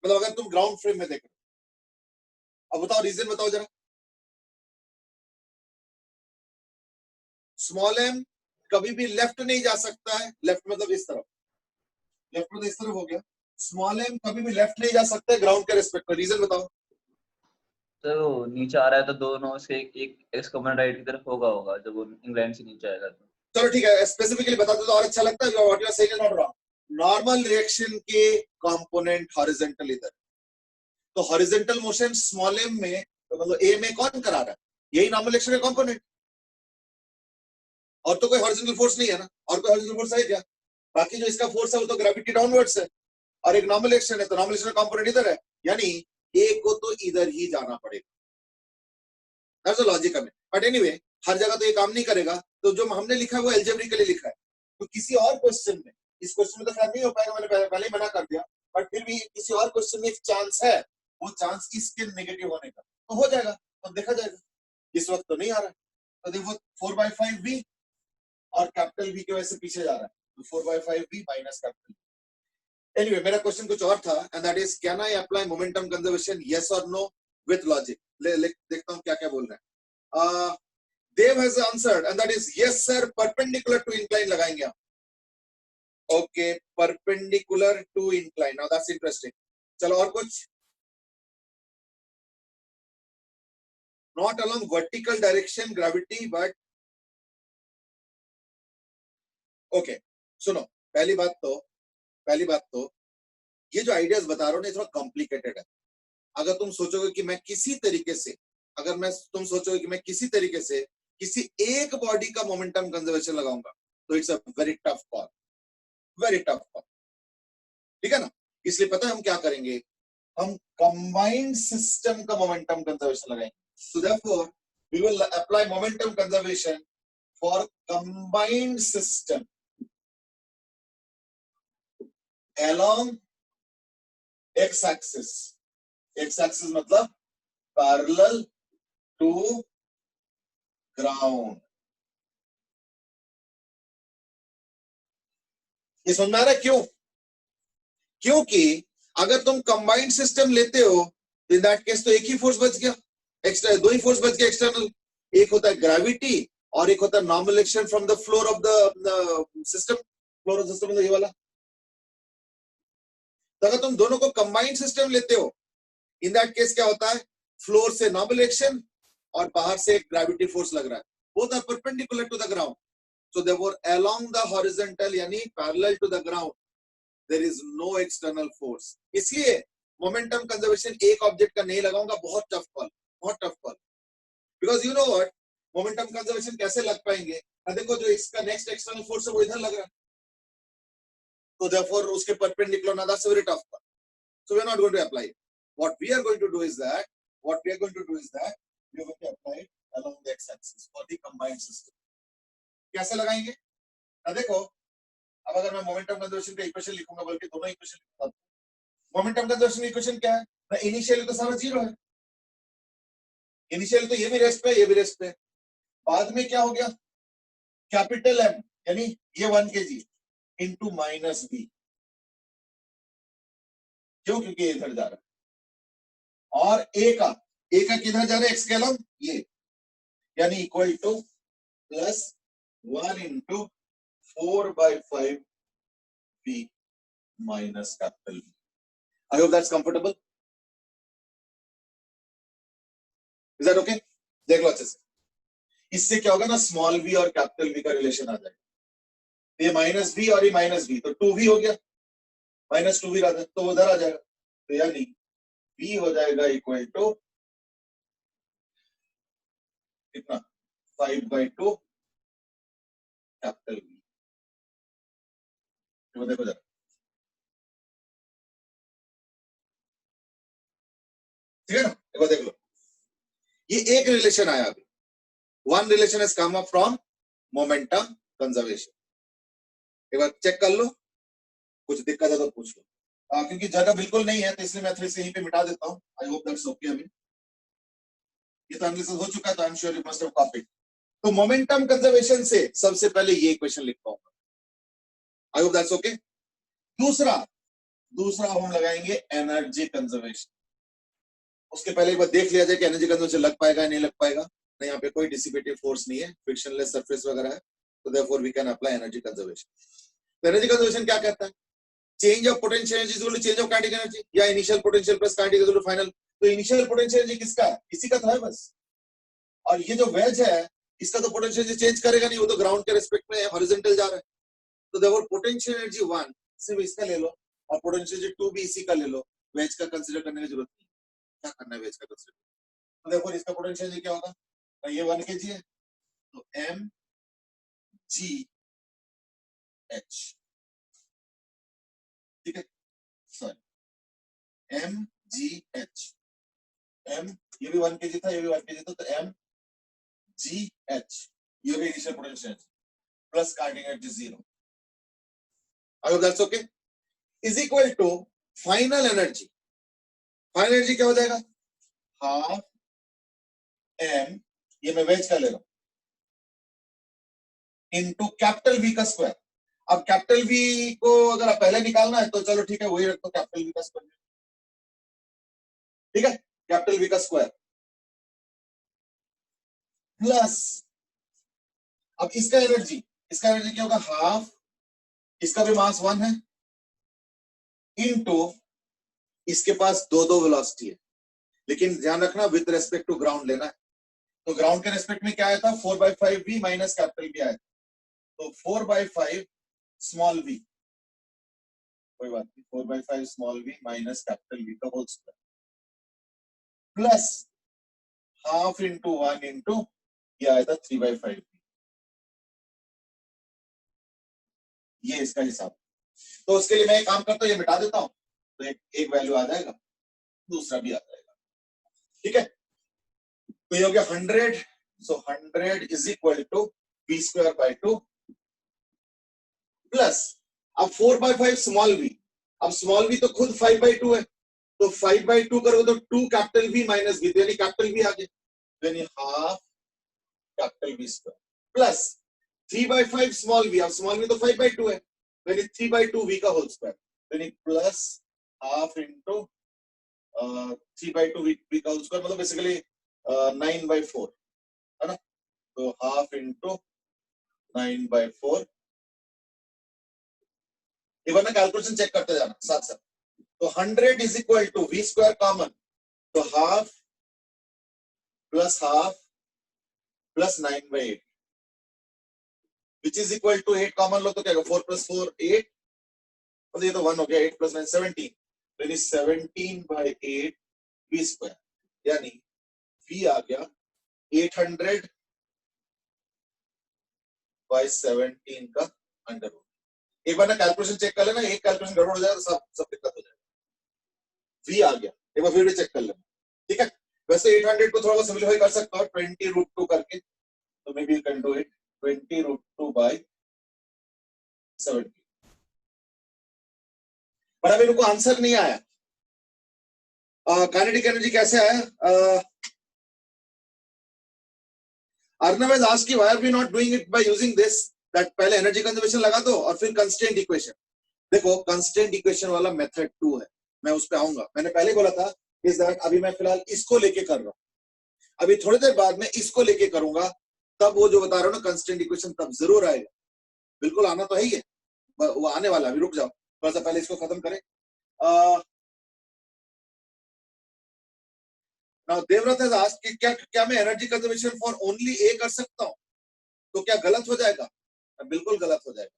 मतलब अगर तुम ग्राउंड फ्रेम में देखो। अब बताओ रीजन बताओ जरा। स्मॉल एम कभी भी लेफ्ट नहीं जा सकता है, लेफ्ट मतलब इस तरफ, लेफ्ट मतलब इस तरफ हो गया। स्मॉल एम कभी भी लेफ्ट नहीं जा सकता है ग्राउंड के रिस्पेक्ट में, रीजन बताओ। तो नीचे आ रहा है तो दोनों से एक एक्स कॉमन राइट की तरफ होगा जब वो इंग्लैंड से नीचे आएगा तो। चलो ठीक है, स्पेसिफिकली बता दो तो और अच्छा लगता है। What you are saying is not wrong. Normal reaction के कंपोनेंट हॉरिजॉन्टल इधर, तो हॉरिजॉन्टल मोशन स्मॉल एम में, तो मतलब ए में कौन करा रहा है? यही नॉर्मल रिएक्शन का कंपोनेंट, और तो कोई हॉरिजॉन्टल फोर्स नहीं है ना, और कोई हॉरिजॉन्टल फोर्स है क्या? बाकी जो इसका फोर्स है वो तो ग्रेविटी डाउनवर्ड्स है, और एक नॉर्मल रिएक्शन है, तो नॉर्मल रिएक्शन का कंपोनेंट इधर है, यानी ए को तो इधर ही जाना पड़ेगा। दैट्स द लॉजिक है। बट एनीवे, हर जगह तो ये काम नहीं करेगा, तो जो हमने लिखा है वो एल्जेब्रिकली लिखा है। तो किसी और क्वेश्चन में, इस क्वेश्चन में तो खैर नहीं हो पाएगा, मैंने पहले ही मना कर दिया, बट फिर भी किसी और क्वेश्चन में एक चांस है, वो चांस इसके नेगेटिव होने का, तो हो जाएगा, तब देखा जाएगा। इस वक्त तो नहीं आ रहा है, तो देखो 4/5 v और कैपिटल V की वजह से पीछे जा रहा है, तो 4/5 v माइनस कैपिटल। एनीवे, मेरा क्वेश्चन कुछ और था, and that is can I apply momentum conservation, yes और नो विथ लॉजिक। देखता हूं क्या क्या बोल रहे हैं। Dev has answered and that is yes sir, perpendicular to incline लगाएंगे आप। Okay, perpendicular to incline, now that's interesting। चलो और कुछ? Not along vertical direction gravity but okay, सुनो, पहली बात तो ये जो आइडियाज बता रहा हूं ना, थोड़ा कॉम्प्लिकेटेड है। अगर तुम सोचोगे कि मैं किसी तरीके से, तुम सोचोगे कि मैं किसी तरीके से किसी एक बॉडी का मोमेंटम कंजर्वेशन लगाऊंगा, तो it's a very tough call, very tough call, ठीक है ना। इसलिए पता है हम क्या करेंगे, हम कंबाइंड सिस्टम का मोमेंटम कंजर्वेशन लगाएंगे। So therefore we will apply momentum conservation for combined system along x axis. x axis मतलब parallel to ground. ये समझ में आ रहा है क्यों? क्योंकि अगर तुम कंबाइंड सिस्टम लेते हो इन दैट केस तो एक ही फोर्स बच गया, एक्स्ट्रा दो ही फोर्स बच गया एक्सटर्नल. एक होता है ग्रेविटी और एक होता है normal action from the floor of the system. Floor of the system ये वाला. तो अगर तुम दोनों को कंबाइंड सिस्टम लेते हो इन दैट केस क्या होता है, फ्लोर से नॉर्मल एक्शन और बाहर से एक ग्रेविटी फोर्स लग रहा है. Both are perpendicular to the ground. So therefore along the horizontal यानी parallel to the ground there is no external force. इसलिए मोमेंटम कंजर्वेशन एक ऑब्जेक्ट का नहीं लगाऊंगा. बहुत टफ कॉल, बहुत tough call. Because you know what, momentum conservation कैसे लग पाएंगे? देखो जो इसका नेक्स्ट एक्सटर्नल फोर्स है वो इधर लग रहा है, तो therefore उसके परपेंडिकुलर ना. That's very tough call. So we are not going to apply it. What we are going to do is that we are going to apply it along the x-axis for the combined system. कैसे लगाएंगे? देखो अब अगर मैं momentum conservation का equation लिखूंगा, बल्कि दोनों इक्वेशन लिखूंगा. मोमेंटम कंजर्वेशन इक्वेशन क्या है? इनिशियली तो सारा जीरो है. इनिशियली तो ये भी रेस्ट पे, ये भी रेस्ट पे. बाद में क्या हो गया? कैपिटल एम यानी ये 1 kg इंटू माइनस बी. क्यों? क्योंकि ये इधर जा रहा है. और ए का किधर जा रहा है? एक्स के अलॉन्ग ये, यानी equal two plus 1 into 4/5 b minus capital B. I hope that's comfortable. Is that okay? देख लो अच्छे से. इससे क्या होगा ना, स्मॉल v और कैपिटल V का रिलेशन आ जाएगा. ये माइनस v और ये माइनस v, तो 2v हो गया, माइनस 2v रहता है तो उधर आ जाएगा. तो यानी v हो जाएगा इक्वल टू कितना? 5/2 कैपिटल V. देखो जरा, ठीक है ना? एक बार देख लो, ये एक रिलेशन आया अभी. One relation has come up from momentum conservation. एक बार चेक कर लो, कुछ दिक्कत है तो पूछ लो. क्योंकि जगह बिल्कुल नहीं है तो इसलिए मैं फिर से यहीं पे मिटा देता हूं. आई होप दैट्स ओके. अभी ये तो एनालिसिस हो चुका है तो I am sure you must have copied. तो मोमेंटम कंजर्वेशन से सबसे पहले ये इक्वेशन लिखता हूं. आई होप दैट्स ओके. दूसरा हम लगाएंगे एनर्जी कंजर्वेशन. उसके पहले एक बार देख लिया जाए कि एनर्जी कंजर्वेशन लग पाएगा या नहीं लग पाएगा. नहीं, यहाँ पे कोई डिसिपेटिव फोर्स नहीं है, फ्रिक्शनलेस सरफेस वगैरह है, तो therefore we can apply energy conservation. तो एनर्जी कंजर्वेशन क्या कहता है? Change of potential energy is equal to change of kinetic energy, या initial potential plus kinetic is equal to final. तो इनिशियल पोटेंशियल एनर्जी किसका है? इसी का तो है बस. और ये जो वेज है इसका तो पोटेंशियल एनर्जी चेंज करेगा नहीं, वो तो ग्राउंड के रिस्पेक्ट में हॉरिजॉन्टल जा रहा है. तो देयरफॉर पोटेंशियल एनर्जी 1 सिर्फ इसका ले लो और पोटेंशियल एनर्जी 2 भी इसी का ले लो. वेज का कंसीडर करने की जरूरत नहीं. क्या करना है वेज का कंसीडर? तो देयरफॉर इसका पोटेंशियल एनर्जी क्या होगा? ये 1 kg है तो mgh. ठीक है, सॉरी mgh. m ये भी 1 kg था, ये भी 1 kg था, तो mgh ये भी initial potential plus kinetic energy 0. I hope that's okay. Is equal to final energy. Final energy क्या हो जाएगा? हाफ m, ये मैं वेज का ले रहा हूं, इनटू कैपिटल V का स्क्वायर. अब कैपिटल V को अगर आप पहले निकालना है तो चलो ठीक है, वही रख दो कैपिटल V का स्क्वायर. ठीक है, कैपिटल V का स्क्वायर प्लस, अब इसका एनर्जी क्या होगा? हाफ, इसका भी मास 1 है, इनटू इसके पास दो वेलोसिटी है, लेकिन ध्यान रखना विद रेस्पेक्ट टू ग्राउंड लेना है. तो ग्राउंड के रेस्पेक्ट में क्या आया था? 4/5 v माइनस कैपिटल V आया. तो 4/5 स्मॉल v, कोई बात नहीं, 4/5 small v minus capital V का whole square plus half into 1 into ये आया था 3/5. ये इसका हिसाब. तो उसके लिए मैं एक काम करता हूं, ये मिटा देता हूं, तो एक वैल्यू आ जाएगा, दूसरा भी आ जाएगा. ठीक है, तो ये हो गया 100. So 100 is equal to v square by 2 plus अब 4/5 स्मॉल v, अब स्मॉल v तो खुद 5/2 है, तो 5/2 करोगे तो 2 कैपिटल V माइनस v, यानी कैपिटल V आ गया, यानी half capital V square plus 3/5 small v, अब स्मॉल v तो 5/2 है, यानी 3/2 v का होल स्क्वायर, यानी प्लस हाफ इंटू 3/2 v का होल स्क्वायर, मतलब बेसिकली 9/4 है ना, तो हाफ इंटू 9/4। ये वरना कैलकुलेशन चेक करते जाना साथ साथ। तो 100 is equal to v square common, तो half plus half plus 9/8 which is equal to 8 common लो तो क्या होगा 4 + 4 8, और ये तो 1 हो गया, 8 + 9 17, यानी 17/8 v स्क्वायर, यानी v आ गया 800/17 का अंडर रूट। एक बार ना कैलकुलेशन चेक कर लेना, एक कैलकुलेशन गड़बड़ हो जाए तो सब दिक्कत हो जाएगा। v आ गया, एक बार फिर भी चेक कर लेना, ठीक है। वैसे 800 को थोड़ा बहुत सिंपलीफाई कर सकता हूं 20√2 करके, तो may be you can do it 20√2/17, पर अभी इनको आंसर नहीं आया। काइनेटिक एनर्जी कैसे आया? Arnav has asked why are we not doing it by using this, that पहले एनर्जी कंजर्वेशन लगा दो और फिर कंस्ट्रेंट इक्वेशन। देखो कंस्ट्रेंट इक्वेशन वाला मेथड 2 है, मैं उस पे आऊंगा, मैंने पहले बोला था इज दैट अभी मैं फिलहाल इसको लेके कर रहा हूं, अभी थोड़ी देर बाद में इसको लेके करूंगा, तब वो जो बता रहा हूं ना कंस्ट्रेंट इक्वेशन तब जरूर आएगा, बिल्कुल आना तो है ही है, वो आने वाला, अभी रुक जाओ थोड़ा सा, पहले इसको खत्म करें। नाउ देवव्रत has asked कि क्या मैं एनर्जी कंजर्वेशन फॉर ओनली ए कर सकता हूं, तो क्या गलत हो जाएगा? बिल्कुल गलत हो जाएगा,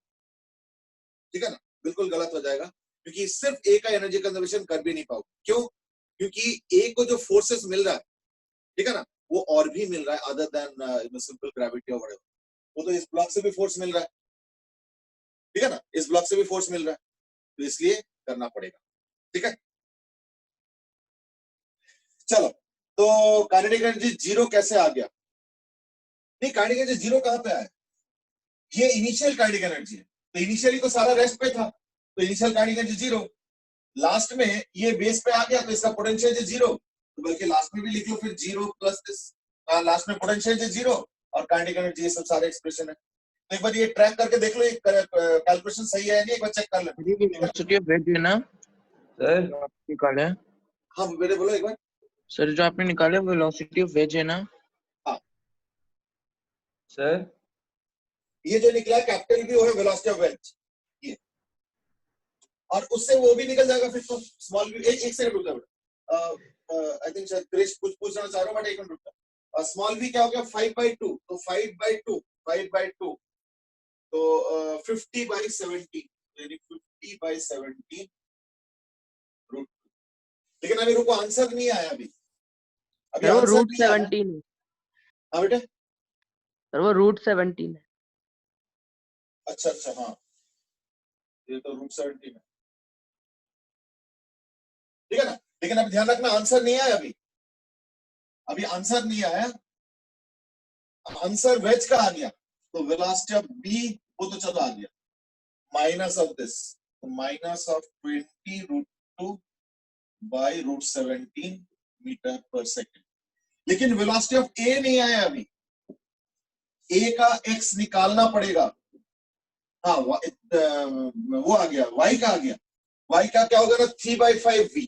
ठीक है ना, बिल्कुल गलत हो जाएगा, क्योंकि सिर्फ ए का एनर्जी कंजर्वेशन कर भी नहीं पाओगे। क्यों? क्योंकि ए को जो फोर्सेस मिल रहा है, ठीक है ना, वो और भी मिल रहा है अदर देन सिंपल ग्रेविटी और व्हाटएवर, वो तो इस ब्लॉक से भी फोर्स मिल रहा है, ठीक है ना, इस ब्लॉक से भी फोर्स मिल रहा है, तो इसलिए करना पड़ेगा, ठीक है। चलो, तो काइनेटिक एनर्जी जीरो कैसे आ गया? नहीं, काइनेटिक एनर्जी जीरो कहां पे आया? ये इनिशियल काइनेटिक एनर्जी है, तो इनिशियली तो सारा रेस्ट पे था, तो initial kinetic energy zero, last में ये बेस पे आ गया तो इसका पोटेंशियल है जीरो, तो बल्कि लास्ट में भी लिख लो फिर जीरो प्लस दिस, लास्ट में पोटेंशियल है जीरो और काइनेटिक एनर्जी, ये सब सारे एक्सप्रेशन है। तो एक बार ये ट्रैक करके देख लो, ये कैलकुलेशन सही है नहीं, एक बार चेक कर लो। वेलोसिटी ऑफ वेट है ना सर? निकाले? हाँ बेटे बोलो एक बार। सर जो आपने निकाले वेलोसिटी ऑफ वेज है ना? हाँ सर ये जो निकला कैपिटल V है वेलोसिटी ऑफ वेज, ये, और उससे वो भी निकल जाएगा फिर तो स्मॉल v। एक सेकंड रुक जाओ, आई थिंक शायद क्रिश कुछ पूछना चाह रहा हूं, बट एक मिनट रुक, स्मॉल v क्या हो गया 5/2, तो 5/2 तो 50/17, यानी 50/17 रूट। लेकिन अभी रुको, आंसर नहीं आया अभी सर वो आंसर रूट नहीं आया। 17 है। हाँ बेटे, सर वो रूट 17 है। अच्छा हाँ, ये तो रूट 17 है, ठीक है ना। लेकिन अब ध्यान रखना आंसर नहीं आया अभी आंसर नहीं आया, आंसर वेज का आ गया, तो वेलोसिटी ऑफ बी वो तो चलो आ गया, माइनस ऑफ दिस, तो minus of 20√2 by root 17 metre पर सेकेंड। लेकिन वेलोसिटी ऑफ ए नहीं आया अभी, ए का एक्स निकालना पड़ेगा। हाँ वो आ गया, वाई का आ गया, वाई का क्या होगा ना 3/5 v,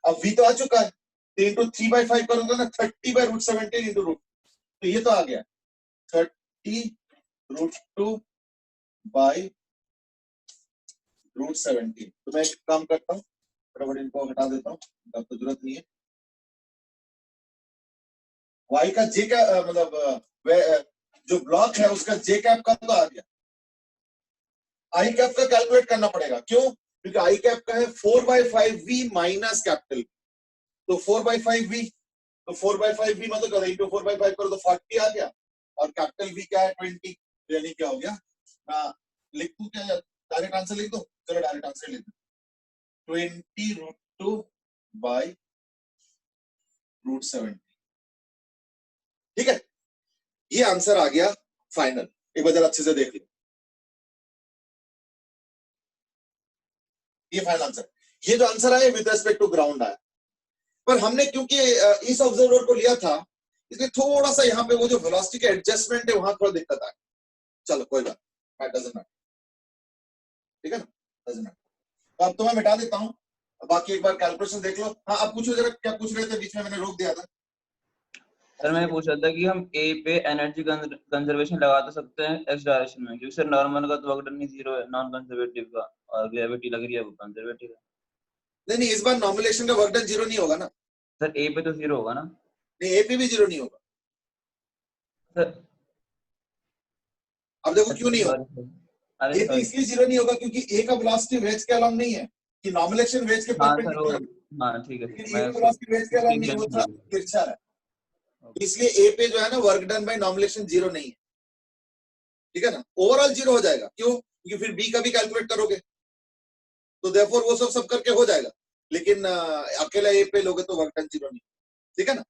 अब v तो आ चुका है, तो इंटू 3/5 करूंगा ना 30/√17 इंटू रूट, तो ये तो आ गया 30√2 बाय रूट 17। तो मैं एक काम करता हूँ, फटाफट इनको हटा देता हूँ, अब तो जरूरत नहीं है। वाई का जे का मतलब जो ब्लॉक है उसका जे कैप का तो आ गया, आई कैप का कैलकुलेट करना पड़ेगा। क्यों? क्योंकि आई कैप का है 4/5v माइनस कैपिटल, तो 4/5v, तो 4/5v मतलब इंटू 4/5 करो तो 40 आ गया, और कैपिटल V क्या है 20, यानी क्या हो गया, लिख दूं क्या, डायरेक्ट आंसर लिख दो, चलो डायरेक्ट आंसर लिख दो 20√2 बाय रूट 17, ठीक है, ये आंसर आ गया फाइनल। एक बार जरा अच्छे से देख लो, ये फाइनल आंसर। ये जो आंसर आया विद रेस्पेक्ट टू ग्राउंड आया, पर हमने क्योंकि इस ऑब्जर्वर को लिया था इसलिए थोड़ा सा यहाँ पे वो जो वेलोसिटी का एडजस्टमेंट है वहां थोड़ा दिक्कत आया। चलो कोई बात, डजंट मैटर, ठीक है ना, डजंट मैटर। तो अब तो मैं मिटा देता हूँ, बाकी एक बार कैलकुलेशन देख लो। हाँ आप पूछो जरा, क्या पूछ रहे थे, बीच में मैंने रोक दिया था। सर मैं पूछ रहा था कि हम ए पे एनर्जी कंजर्वेशन लगा तो सकते हैं एक्स डायरेक्शन में, क्योंकि सर नॉर्मल का तो वर्क डन ही 0 है नॉन कंजर्वेटिव का, और ग्रेविटी लग रही है वो कंजर्वेटिव है। नहीं नहीं, इस बार नॉर्मलेशन का वर्क डन 0 नहीं होगा ना। सर ए पे तो 0 होगा ना। नहीं, ए पे भी 0 नहीं होगा। सर अब देखो क्यों नहीं होगा। अरे ए पे इसलिए 0 नहीं होगा क्योंकि ए का वेलोसिटी वेज के अलाउंग नहीं है, कि नॉर्मलेशन वेज के हाँ सर वो, परपेंडिकुलर। हाँ ठीक है लेकिन सर, ए मैं का उसको वेलोसिटी वेज के अलाउंग नहीं, वो टेंशन था ले लूँ। तिरछा है, इसलिए ए पे जो है ना वर्क डन बाय नॉर्मलेशन 0 नहीं है, ठीक है ना। ओवरऑल 0 हो जाएगा, क्यों, क्योंकि फिर बी का भी कैलकुलेट करोगे तो देयरफॉर वो सब करके हो जाएगा, लेकिन अकेला ए पे लोगे तो वर्क डन 0 नहीं, ठीक है ना।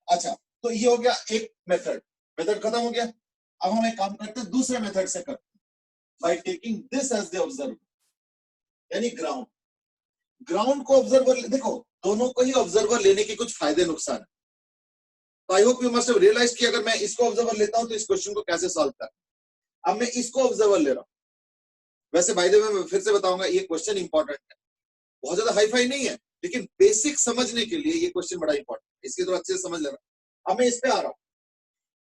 अच्छा, तो ये हो गया एक मेथड, मेथड खत्म हो गया। अब हम एक काम करते हैं, दूसरे मेथड से करते हैं, by taking this as the observer, यानी ग्राउंड। ग्राउंड को ऑब्जर्वर, देखो दोनों को ही ऑब्जर्वर लेने के कुछ फायदे नुकसान है। तो I hope you must have realised कि अगर मैं इसको ऑब्जर्वर लेता हूं तो इस क्वेश्चन को कैसे सॉल्व करना। अब मैं इसको ऑब्जर्वर ले रहा हूं। वैसे बाय द वे मैं फिर से बताऊंगा, ये क्वेश्चन इंपॉर्टेंट है, बहुत ज्यादा हाई फाई नहीं है, लेकिन बेसिक समझने के लिए ये क्वेश्चन बड़ा इंपॉर्टेंट है, इसलिए थोड़ा अच्छे से समझ लेना। अब मैं इस पे आ रहा हूं,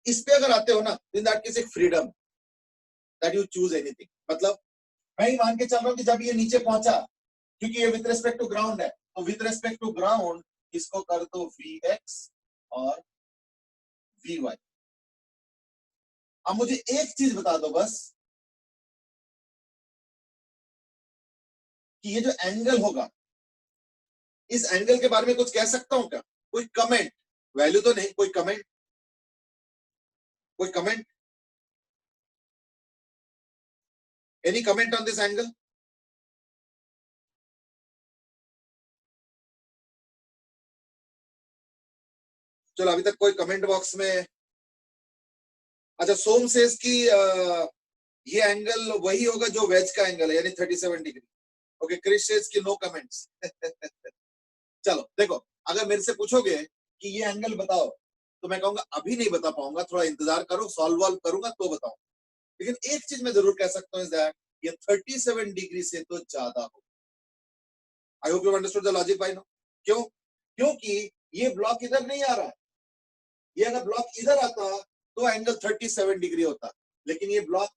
इस पे अगर आते हो ना, इन दैट केस एक freedom that you choose anything. मतलब मैं ही मान के चल रहा हूं कि जब ये नीचे पहुंचा, क्योंकि ये विद रेस्पेक्ट टू ग्राउंड है, तो विद रेस्पेक्ट टू ग्राउंड इसको कर दो वी एक्स और वी वाई। अब मुझे एक चीज बता दो बस, कि ये जो एंगल होगा, इस एंगल के बारे में कुछ कह सकता हूं क्या? कोई कमेंट, वैल्यू तो नहीं, कोई कमेंट, कोई comment, any comment on this angle? चलो अभी तक कोई कमेंट बॉक्स में, अच्छा सोम सेज की ये एंगल वही होगा जो वेज का एंगल है, यानी 37 डिग्री। ओके, क्रिश सेज की नो कमेंट्स। चलो देखो, अगर मेरे से पूछोगे कि ये एंगल बताओ, तो मैं कहूंगा अभी नहीं बता पाऊंगा, थोड़ा इंतजार करो, सॉल्व वॉल्व करूंगा तो बताऊं। लेकिन एक चीज मैं जरूर कह सकता हूं, दैट ये 37 डिग्री से तो ज्यादा हो। आई hope you understood the logic bye now. क्यों? क्योंकि ये ब्लॉक इधर नहीं आ रहा है, ये अगर ब्लॉक इधर आता तो एंगल 37 डिग्री होता, लेकिन ये ब्लॉक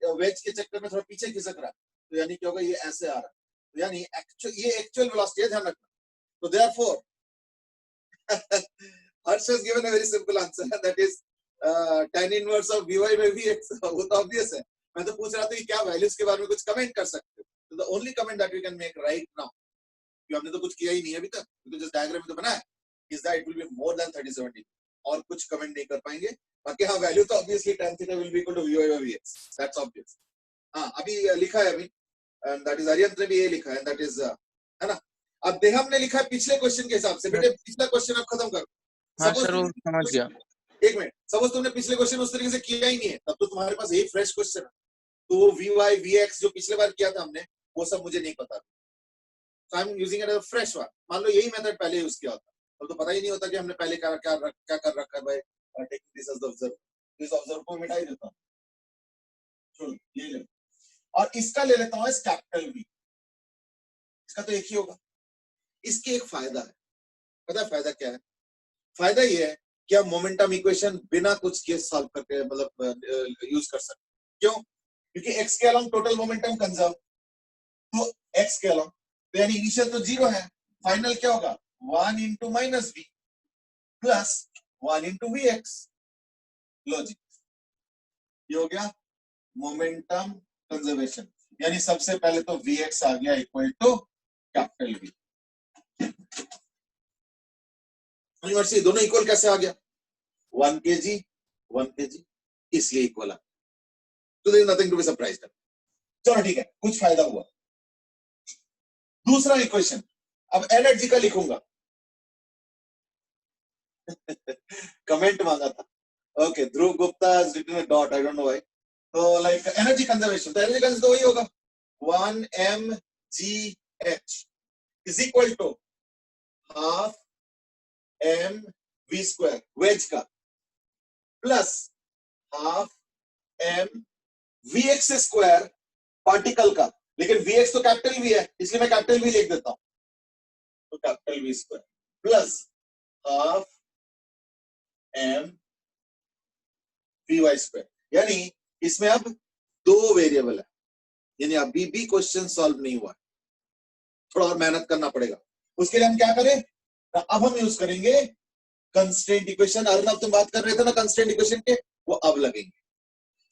वेज के चक्कर में थोड़ा पीछे खिसक रहा है, तो यानी क्या होगा, ये ऐसे आ रहा है, तो यानी ये एक्चुअल वेलोसिटी है, ध्यान रखना। तो therefore Harsh has given a very simple answer, that is tan inverse of Vy by Vx। वो तो obvious है। मैं तो पूछ रहा था कि क्या वैल्यूज के बारे में कुछ कमेंट कर सकते हो, तो the only comment that we can make right now, कि हमने तो कुछ किया ही नहीं अभी तक, तो जस्ट डायग्राम तो बनाया, is that it will be more than 37 degree, और कुछ कमेंट नहीं कर पाएंगे। बाकी हाँ, वैल्यू तो obviously tan theta will be equal to Vy by Vx, that's obvious। हाँ अभी लिखा है अभी, and that is अरियंत ने भी ये लिखा है, that is है ना। अब देहम ने लिखा है पिछले क्वेश्चन के हिसाब से, बेटे पिछला क्वेश्चन अब खत्म कर। हाँ सर वो समझ गया। एक मिनट, सपोज तुमने पिछले क्वेश्चन उस तरीके से किया ही नहीं है, तब तो तुम्हारे पास एक फ्रेश क्वेश्चन है, तो वो वी वाई वी एक्स जो पिछले बार किया था हमने, वो सब मुझे नहीं पता, so I'm using it as a fresh one। मान लो यही मेथड पहले यूज किया होता, तब तो पता ही नहीं होता कि हमने पहले क्या क्या कर रखा है, भाई taking this as the observer, this observer को मिटा ही देता हूं। चलो ये ले, और इसका ले लेता हूं इस कैपिटल वी, इसका तो एक ही होगा। इसके एक फायदा है, पता है फायदा क्या है? फायदा ये है कि आप मोमेंटम इक्वेशन बिना कुछ के सॉल्व करके मतलब यूज कर सकते। क्यों? क्योंकि x के अलोंग टोटल मोमेंटम कंजर्व, तो x के अलोंग, तो यानी इनिशियल तो 0 है, फाइनल क्या होगा, 1 into minus v plus 1 into vx। Logic, ये हो गया मोमेंटम कंजर्वेशन, यानी सबसे पहले तो vx आ गया equal to capital V। University दोनों इक्वल कैसे आ गया, 1 kg, इसलिए इक्वल आ, तो there is nothing to be surprised. चलो ठीक है, कुछ फायदा हुआ। दूसरा इक्वेशन, अब एनर्जी का लिखूंगा। कमेंट मांगा था, Okay, Dhruv Gupta has written a dot. I don't know why. So like energy conservation. तो energy conservation तो वही होगा 1 mgh is equal to half mv square wedge का plus half mvx square particle का. लेकिन vx तो capital v है इसलिए मैं कैपिटल v लिख देता हूं. तो capital v square plus half m vy square. यानी इसमें अब दो वेरिएबल है, यानी अभी भी क्वेश्चन सॉल्व नहीं हुआ, थोड़ा और मेहनत करना पड़ेगा. उसके लिए हम क्या करें, अब हम यूज करेंगे कंस्ट्रेंट इक्वेशन. अर्नब तुम बात कर रहे थे ना कंस्ट्रेंट इक्वेशन के, वो अब लगेंगे.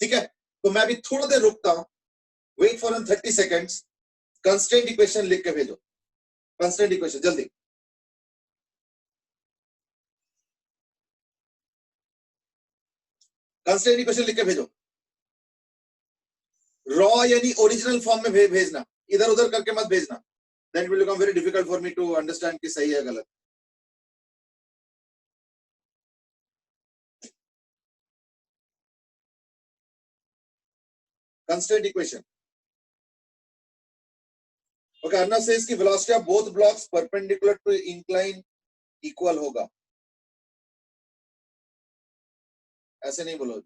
ठीक है, तो मैं अभी थोड़ा देर रुकता हूं, wait for 30 seconds. Constraint equation लिख के भेजो, कंस्ट्रेंट इक्वेशन जल्दी. कंस्ट्रेंट इक्वेशन लिख के भेजो. रॉ यानी ओरिजिनल फॉर्म में भेजना, इधर उधर करके मत भेजना. Then it will become very difficult for me to understand कि सही है गलत. Constraint equation. Okay, Arnab says कि velocity of both blocks perpendicular to incline equal होगा. ऐसे नहीं बोलो.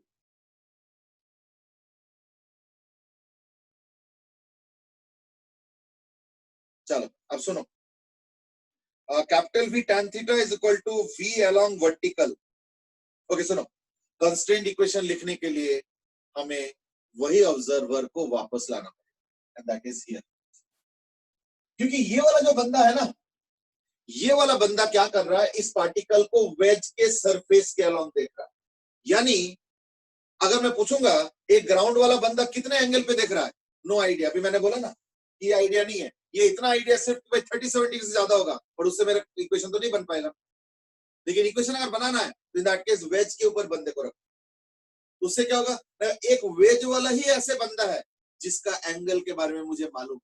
चलो अब सुनो. Capital V tan theta is equal to V along vertical. Okay सुनो, कंस्ट्रेंट इक्वेशन लिखने के लिए हमें वही ऑब्जर्वर को वापस लाना पड़ेगा, एंड दैट इज हियर. क्योंकि ये वाला जो बंदा है ना, ये वाला बंदा क्या कर रहा है, इस पार्टिकल को वेज के सरफेस के अलोंग देख रहा है. यानी अगर मैं पूछूंगा एक ग्राउंड वाला बंदा कितने एंगल पे देख रहा है, नो आइडिया. अभी मैंने बोला ना ये आइडिया नहीं है, ये इतना आइडिया सिर्फ 37 डिग्री से ज्यादा होगा, और उससे मेरा इक्वेशन तो नहीं बन पाएगा. लेकिन इक्वेशन अगर बनाना है तो इन दैट केस वेज के ऊपर बंदे को रखो. उससे क्या होगा, एक वेज वाला ही ऐसे बंदा है जिसका एंगल के बारे में मुझे मालूम है.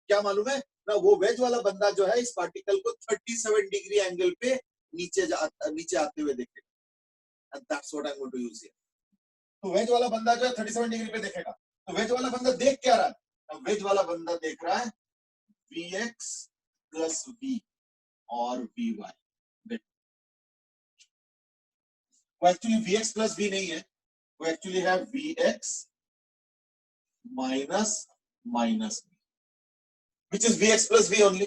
क्या मालूम है ना, वो वेज वाला बंदा जो है इस पार्टिकल को 37 डिग्री एंगल पे नीचे आते हुए देखेगा. And that's what I am going to use here. तो वेज वाला बंदा जो है 37 डिग्री पे देखेगा. तो वेज वाला बंदा देख क्या रहा है, वेज वाला बंदा देख रहा है Vx प्लस V और Vy. वो एक्चुअली Vx प्लस V नहीं है, वो एक्चुअली है Vx minus minus V, which is Vx plus V only.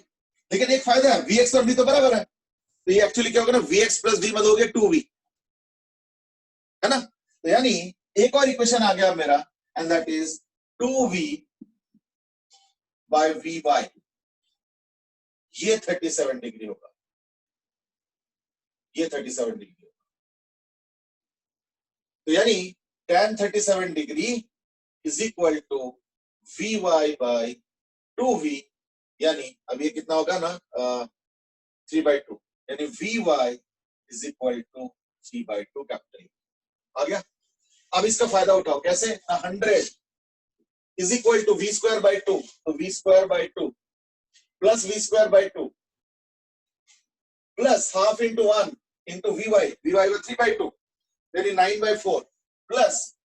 लेकिन एक फायदा है, Vx और V तो बराबर है, तो ये एक्चुअली क्या होगा ना, Vx प्लस V मतलब हो गया 2V, है ना. तो यानी एक और इक्वेशन आ गया मेरा, and that is 2V by Vy. ये 37 डिग्री होगा, ये 37 डिग्री होगा. तो यानी tan 37 degree is equal to Vy by 2V. यानी अब ये कितना होगा ना, 3/2. यानी Vy is equal to 3/2 capital. आ गया. अब इसका फायदा उठाओ कैसे, 100 is equal to V square by 2. तो V square by 2 plus V square by 2 plus half into 1 into Vy. Vy was 3/2, यानी 9/4 प्लस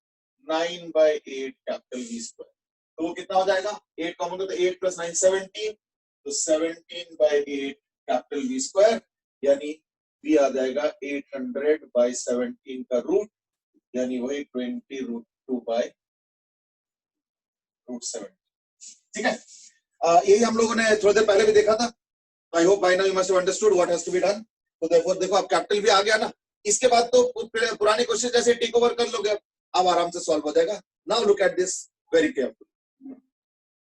9/8 कैपिटल V स्क्वायर. तो वो कितना हो जाएगा, 8 कॉमन तो 8 प्लस 9 17, तो 17/8 कैपिटल V स्क्वायर. यानी V आ जाएगा 800/17 का रूट, यानी वही 20√2/7. ठीक है, यही हम लोगों ने थोड़ी देर पहले भी देखा था. I hope by now you must have understood what has to be done. तो देयरफॉर देखो अब कैपिटल भी आ गया ना, इसके बाद तो पुराने क्वेश्चन जैसे टेक ओवर कर लोगे, अब आराम से सॉल्व हो जाएगा. Now look at this very carefully.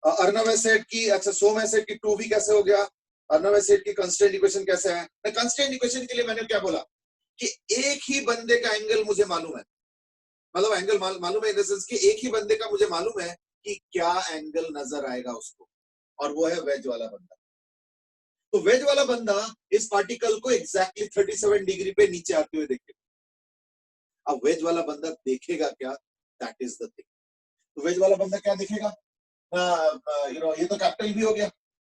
Arnab has said कि, अच्छा सोम हैज सेड कि 2V कैसे हो गया, अर्नब हैज सेड कि कंस्ट्रेंट इक्वेशन कैसे है. कंस्ट्रेंट इक्वेशन के लिए मैंने क्या बोला कि एक ही बंदे का एंगल मुझे मालूम है, मतलब एंगल मालूम है इन द सेंस कि एक ही बंदे का मुझे मालूम है कि क्या एंगल नजर आएगा उसको, और वो है वेज वाला बंदा. तो वेज वाला बंदा इस पार्टिकल को एग्जैक्टली 37 डिग्री पे नीचे आते हुए देखेगा. अब वेज वाला बंदा देखेगा क्या, दैट इज द थिंग. तो वेज वाला बंदा क्या देखेगा, ये तो कैपिटल V हो गया,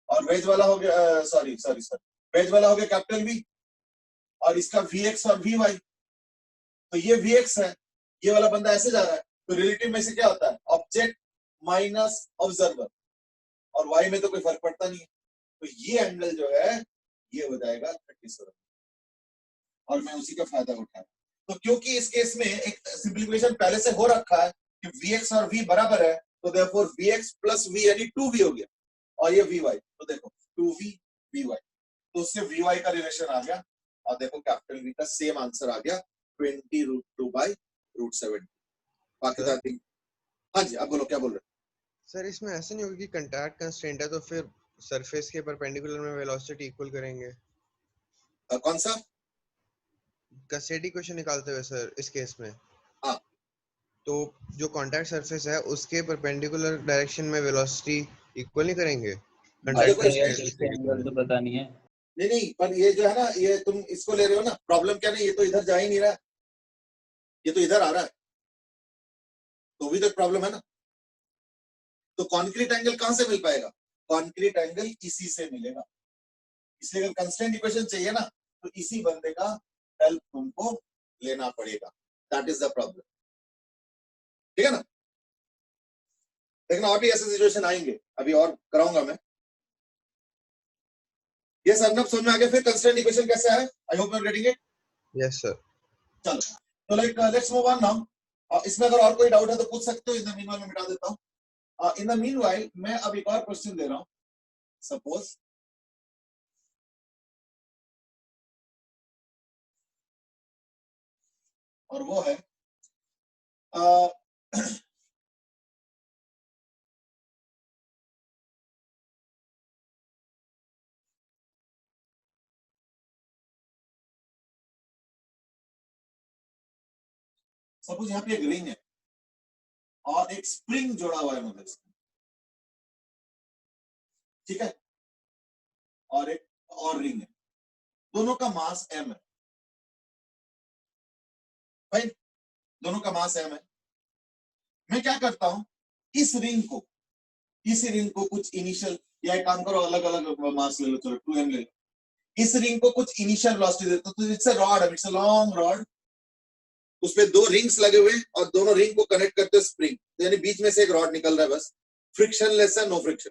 और वेज वाला हो गया, सॉरी वेज वाला हो गया कैपिटल V, और इसका Vx और Vy. तो ये Vx है, ये वाला बंदा ऐसे जा रहा है, तो रिलेटिव में से क्या होता है, ऑब्जेक्ट माइनस ऑब्जर्वर, और y में तो कोई फर्क पड़ता नहीं है, तो ये एंगल जो है ये हो जाएगा 37, और मैं उसी का फायदा उठाया। तो क्योंकि इस केस में एक सिंप्लीफिकेशन पहले से हो रखा है कि Vx और V बराबर है, तो देयरफॉर Vx प्लस V यानी 2V हो गया, और ये Vy, तो देखो 2V Vy, तो उससे Vy का रिलेशन आ गया, और देखो कैपिटल V का सेम आंसर आ गया 20√2/√70। बाकी तो आई थिंक, हाँ जी आप बोलो क्या बोल रहे सर इसमें ऐसा नहीं होगा कि कंटैक्ट कंस्ट्रेंट है तो फिर सरफेस के परपेंडिकुलर में वेलोसिटी इक्वल करेंगे? हो? कौन सा? कैसेडी इक्वेशन निकालते हुए सर इस केस में, हाँ, तो जो कांटेक्ट सरफेस है उसके परपेंडिकुलर डायरेक्शन में वेलोसिटी इक्वल नहीं करेंगे? देखो इसके एंगल तो पता नहीं है। नहीं, पर ये जो है ना, ये तुम इसको ले रहे हो ना, प्रॉब्लम क्या नहीं, ये तो इधर जा ही नहीं रहा है, ये तो इधर आ रहा है, तो भी तो प्रॉब्लम है ना। तो कॉन्क्रीट एंगल कहां से मिल पाएगा? कॉन्क्रीट एंगल इसी से मिलेगा, इसलिए अगर कंस्ट्रेंट इक्वेशन चाहिए ना, तो इसी बंदे का हेल्प तुमको लेना पड़ेगा, दैट इज द प्रॉब्लम, ठीक है ना। देखना और भी ऐसे सिचुएशन आएंगे, अभी और कराऊंगा मैं। ये सरनब समझ में आ गया फिर कंस्ट्रेंट इक्वेशन कैसे है? I hope you are getting it. Yes sir. चलो, तो like let's move on now. इसमें अगर और कोई डाउट है तो पूछ सकते हो, इन द मीनवाइल मैं मिटा देता हूं। इन द मीनवाइल मैं अब एक और क्वेश्चन दे रहा हूं। सपोज और वो है सपोज यहाँ पे एक रिंग है और एक स्प्रिंग जोड़ा हुआ है मतलब इसमें, ठीक है, और एक और रिंग है, दोनों का मास m है भाई, दोनों का मास m है। मैं क्या करता हूं, इस रिंग को कुछ इनिशियल, या एक काम करो अलग अलग मास ले लो, चलो 2m ले लो, इस रिंग को कुछ इनिशियल वेलोसिटी देता हूं, तो it's a rod, it's a long rod, उसपे दो रिंग्स लगे हुए और दोनों रिंग को कनेक्ट करते हैं स्प्रिंग, तो यानी बीच में से एक रॉड निकल रहा है, बस फ्रिक्शन लेस है, नो फ्रिक्शन।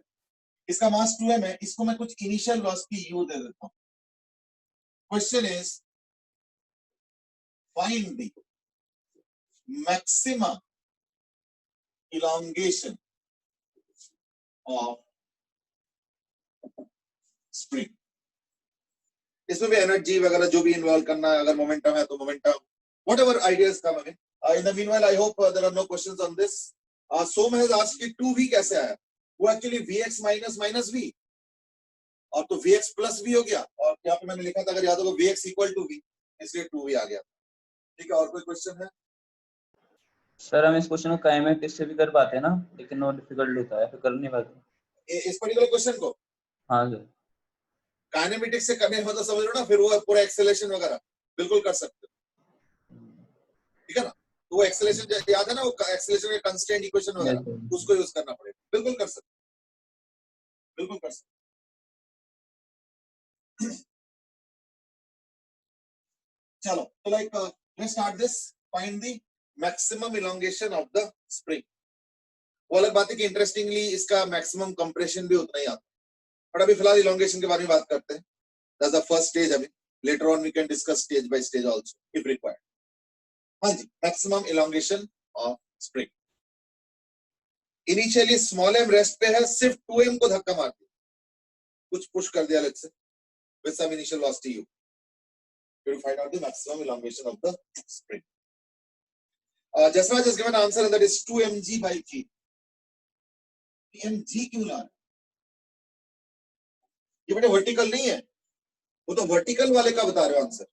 इसका मास 2m है, इसको मैं कुछ इनिशियल वेलोसिटी u दे देता हूं। Question is find the maximum elongation of spring। इसमें भी एनर्जी वगैरह जो भी इन्वॉल्व करना है, अगर मोमेंटम है तो momentum, whatever ideas come away. In the meanwhile I hope there are no questions on this. Som has asked कि 2v कैसे आया, वो actually vx minus minus v, और तो vx प्लस v हो गया, और यहाँ पे मैंने लिखा था अगर याद हो तो vx इक्वल टू v, इसलिए 2v आ गया। ठीक है, और कोई क्वेश्चन है? सर हम इस क्वेश्चन को काइनेमेटिक्स से भी कर पाते हैं ना, लेकिन वो डिफिकल्ट होता है, फिर कर नहीं पाते। इस पर्टिकुलर क्वेश्चन को हाँ सर। काइनेमेटिक्स से करने मतलब समझ लो ना, फिर वो पूरा एक्सेलरेशन वगैरह बिल्कुल कर सकते हो, ठीक है ना। तो वो एक्सेलरेशन याद है ना, वो एक्सेलरेशन का कांस्टेंट इक्वेशन वगैरह, उसको यूज करना पड़ेगा, बिल्कुल कर सकते, बिल्कुल कर सकते। चलो, तो like let's start this, find the maximum elongation of the spring. वो अलग बात है कि इंटरेस्टिंगली इसका मैक्सिमम कंप्रेशन भी उतना ही आता है, बट अभी फिलहाल इलोंगेशन के बारे में बात करते हैं। That's the first stage. अभी later on we can discuss stage by stage also if required. हाँ जी, maximum elongation of spring. Initially small m rest पे है, सिर्फ 2m को धक्का मार दिया, कुछ पुश कर दिया let's say with some initial velocity u, to find out the maximum elongation of the spring. Jasraj has given an answer and that is 2mg by g. mg क्यों ला रहा है? ये बेटे वर्टिकल नहीं है, वो तो वर्टिकल वाले का बता रहे हो आंसर।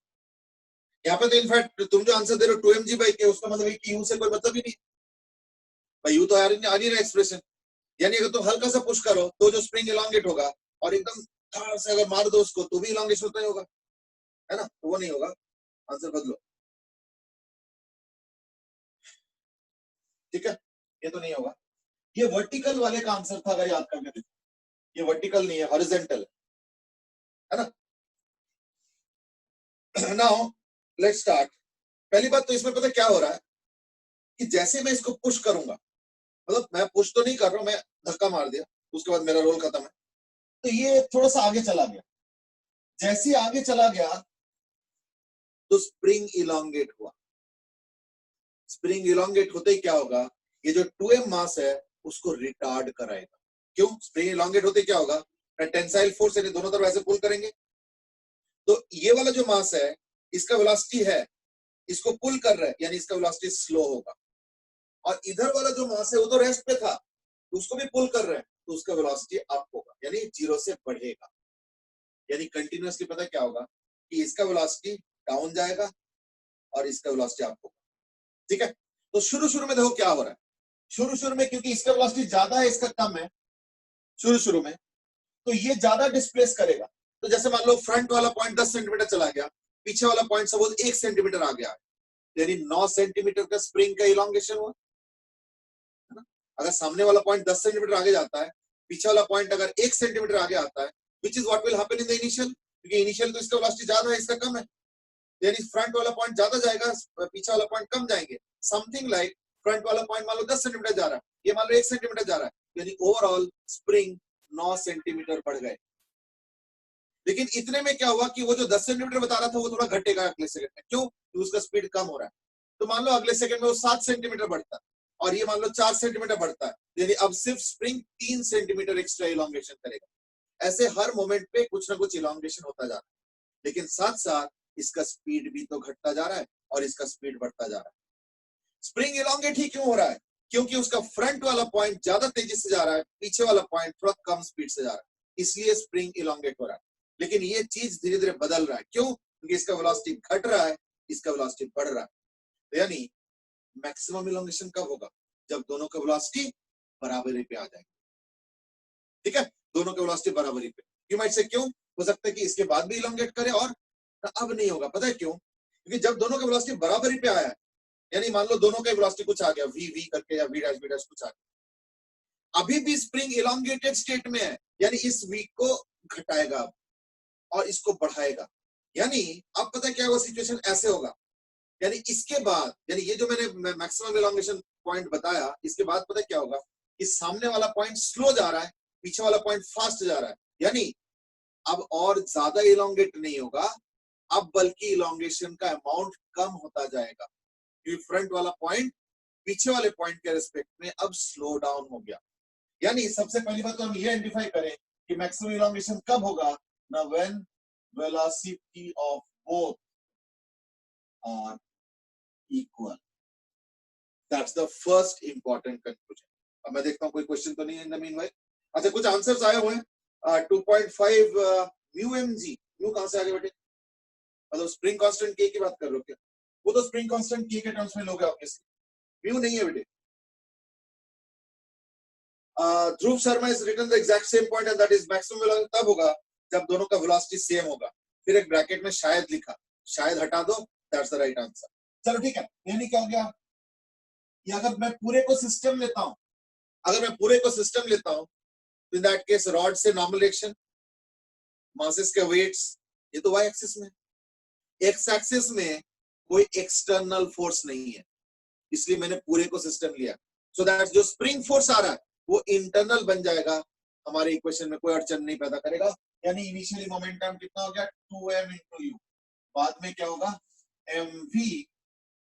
यहाँ पे तो इनफैक्ट तुम जो आंसर दे रहे हो 2mg by k, उसका मतलब है कि u से कोई मतलब ही नहीं भाई, u तो आ नहीं रहा एक्सप्रेशन। यानी अगर तुम हल्का सा पुश करो तो जो स्प्रिंग इलोंगेट होगा, और एकदम धार से अगर मार दो उसको तो भी इलोंगेशन होता ही होगा, है ना, तो वो नहीं होगा, आंसर बदलो, ठीक है, ये तो नहीं होगा। ये वर्टिकल वाले का आंसर था, अगर याद करके देखो, ये वर्टिकल नहीं है, हॉरिजॉन्टल है ना। Now let's start. पहली बात तो इसमें पता क्या हो रहा है कि जैसे मैं इसको पुश करूंगा, मतलब मैं पुश तो नहीं कर रहा हूं, मैं धक्का मार दिया, उसके बाद मेरा रोल खत्म है, तो ये थोड़ा सा आगे चला गया। जैसे ही आगे चला गया तो स्प्रिंग इलोंगेट हुआ। स्प्रिंग इलोंगेट होते ही क्या होगा, ये जो 2m मास है उसको रिटार्ड कराएगा। क्यों? स्प्रिंग इलोंगेट होते क्या होगा, टेंसाइल फोर्स यानी दोनों तरफ ऐसे पुल करेंगे, तो ये वाला जो मास है इसका वेलोसिटी है, इसको पुल कर रहा है, यानी इसका वेलोसिटी स्लो होगा। और इधर वाला जो मास है वो तो रेस्ट पे था, तो उसको भी पुल कर रहे हैं, तो उसका वेलोसिटी अप होगा, यानी 0 से बढ़ेगा। यानी कंटिन्यूअसली पता क्या होगा कि इसका वेलोसिटी डाउन जाएगा और इसका वेलोसिटी अप होगा। ठीक है, तो शुरू शुरू में देखो क्या हो रहा है। शुरू में क्योंकि इसका वेलोसिटी ज्यादा है, इसका कम है, शुरू में तो ये ज्यादा डिस्प्लेस करेगा। तो जैसे मान लो फ्रंट वाला पॉइंट 10 सेंटीमीटर चला गया, पीछे वाला पॉइंट सपोज 1 सेंटीमीटर आ गया, यानी 9 सेंटीमीटर का स्प्रिंग का इलोंगेशन हुआ, है ना। अगर सामने वाला पॉइंट 10 सेंटीमीटर आगे जाता है, पीछे वाला पॉइंट अगर 1 सेंटीमीटर आगे आता है, which is what will happen in the initial, क्योंकि इनिशियल तो इसका वेलोसिटी ज्यादा है, इसका कम है, यानी फ्रंट वाला पॉइंट ज्यादा जाएगा, पीछे वाला पॉइंट कम जाएंगे। समथिंग लाइक फ्रंट वाला पॉइंट मान लो 10 सेंटीमीटर जा रहा है, ये मान लो 1 सेंटीमीटर जा रहा है, यानी ओवरऑल स्प्रिंग 9 सेंटीमीटर बढ़ गए। लेकिन इतने में क्या हुआ कि वो जो 10 सेंटीमीटर बता रहा था वो थोड़ा घटेगा अगले सेकंड में। क्यों? क्योंकि उसका स्पीड कम हो रहा है। तो मान लो अगले सेकंड में वो 7 सेंटीमीटर बढ़ता है और ये मान लो 4 सेंटीमीटर बढ़ता है, यानी अब सिर्फ स्प्रिंग 3 सेंटीमीटर एक्स्ट्रा इलोंगेशन करेगा। ऐसे हर मोमेंट पे कुछ ना कुछ इलोंगेशन होता जा रहा है, लेकिन साथ साथ इसका स्पीड भी तो घटता जा रहा है और इसका स्पीड बढ़ता जा रहा है। स्प्रिंग इलोंगेट ही क्यों हो रहा है? क्योंकि उसका फ्रंट वाला पॉइंट ज्यादा तेजी से जा रहा है, पीछे वाला पॉइंट थोड़ा कम स्पीड से जा रहा है, इसलिए स्प्रिंग इलोंगेट हो रहा है। लेकिन ये चीज धीरे धीरे बदल रहा है। क्यों? क्योंकि इसका वेलोसिटी घट रहा है, इसका वेलोसिटी बढ़ रहा है। तो यानी मैक्सिमम इलोंगेशन कब होगा? जब दोनों का वेलोसिटी बराबरी पे आ जाएगा। ठीक है, दोनों का वेलोसिटी बराबरी पे। यू माइट से क्यों हो सकता है कि इसके बाद भी इलोंगेट करे और अब नहीं होगा। पता है क्यों? क्योंकि जब दोनों का वेलोसिटी बराबरी पे आया है, यानी मान लो दोनों का वेलोसिटी कुछ आ गया वी वी करके या वी डैश कुछ आ गया, अभी भी स्प्रिंग इलोंगेटेड स्टेट में है, यानी इस वी को घटाएगा अब और इसको बढ़ाएगा। यानी अब पता है क्या होगा, सिचुएशन ऐसे होगा, यानी इसके बाद, यानी ये जो मैंने मैक्सिमम इलोंगेशन पॉइंट बताया, इसके बाद पता है क्या होगा कि सामने वाला पॉइंट स्लो जा रहा है, पीछे वाला पॉइंट फास्ट जा रहा है, यानी अब और ज्यादा इलोंगेट नहीं होगा, अब बल्कि इलोंगेशन का अमाउंट कम होता जाएगा, क्योंकि फ्रंट वाला पॉइंट पीछे वाले पॉइंट के रिस्पेक्ट में अब स्लो डाउन हो गया। यानी सबसे पहली बात तो हम ये आइडेंटिफाई करें कि मैक्सिमम इलोंगेशन कब होगा ना, when velocity of both are equal. That's the first important conclusion. अब मैं देखता हूं कोई क्वेश्चन तो नहीं है इन द मीनवाइल। अच्छा, कुछ आंसर्स आए हुए हैं। 2.5 म्यू mg, म्यू कहां से आ गए बेटे? मतलब स्प्रिंग कांस्टेंट के की बात कर रहे हो क्या? वो तो स्प्रिंग कांस्टेंट के टर्म्स में लोगे ऑब्वियसली, म्यू नहीं है बेटे। Dhruv Sharma is written the exact same point and that is maximum velocity तब होगा जब दोनों का वेलोसिटी सेम होगा। फिर एक ब्रैकेट में शायद लिखा, शायद हटा दो, दैट्स द राइट आंसर। चलो ठीक है, यानी क्या हो गया, ये अगर मैं पूरे को सिस्टम लेता हूं, अगर मैं पूरे को सिस्टम लेता हूं, तो इन दैट केस रॉड से नॉर्मल डायरेक्शन, मासेस के वेट्स, ये तो वाई एक्सिस में, एक्स एक्सिस में कोई एक्सटर्नल फोर्स नहीं है, इसलिए मैंने पूरे को सिस्टम लिया। सो दैट जो स्प्रिंग फोर्स आ रहा है वो इंटरनल बन जाएगा, हमारे इक्वेशन में कोई अड़चन नहीं पैदा करेगा। यानी इनिशियली मोमेंटम कितना हो गया, 2m into u, बाद में क्या होगा, mv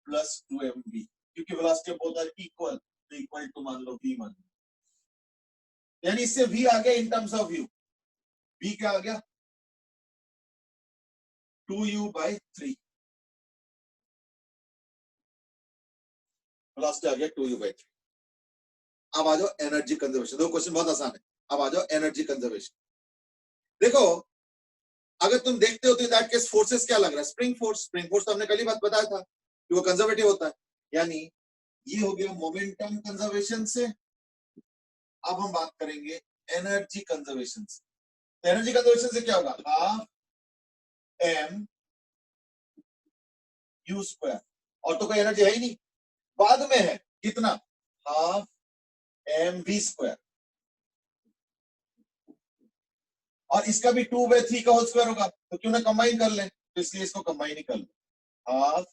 प्लस 2mv, क्योंकि velocity of both are equal, तो इक्वल टू मान लो v मान लो, यानी इससे v आ गया in terms of u, v क्या आ गया 2u/3, वेलोसिटी आ गया 2u/3। अब आ जाओ एनर्जी कंजर्वेशन। देखो क्वेश्चन बहुत आसान है। अब आ जाओ एनर्जी कंजर्वेशन। देखो अगर तुम देखते हो तो दैट केस फोर्सेस क्या लग रहा है, स्प्रिंग फोर्स। स्प्रिंग फोर्स तो हमने कल ही बात बताया था कि वो कंजर्वेटिव होता है, यानी ये हो गया मोमेंटम कंजर्वेशन से। अब हम बात करेंगे एनर्जी कंजर्वेशन से। तो एनर्जी कंजर्वेशन से क्या होगा, हाफ m u², और तो कोई एनर्जी है ही नहीं, बाद में है कितना, हाफ mv², और इसका भी 2/3 का होल स्क्वायर होगा, तो क्यों ना कंबाइन कर लें, तो इसलिए इसको कंबाइन ही कर लें, half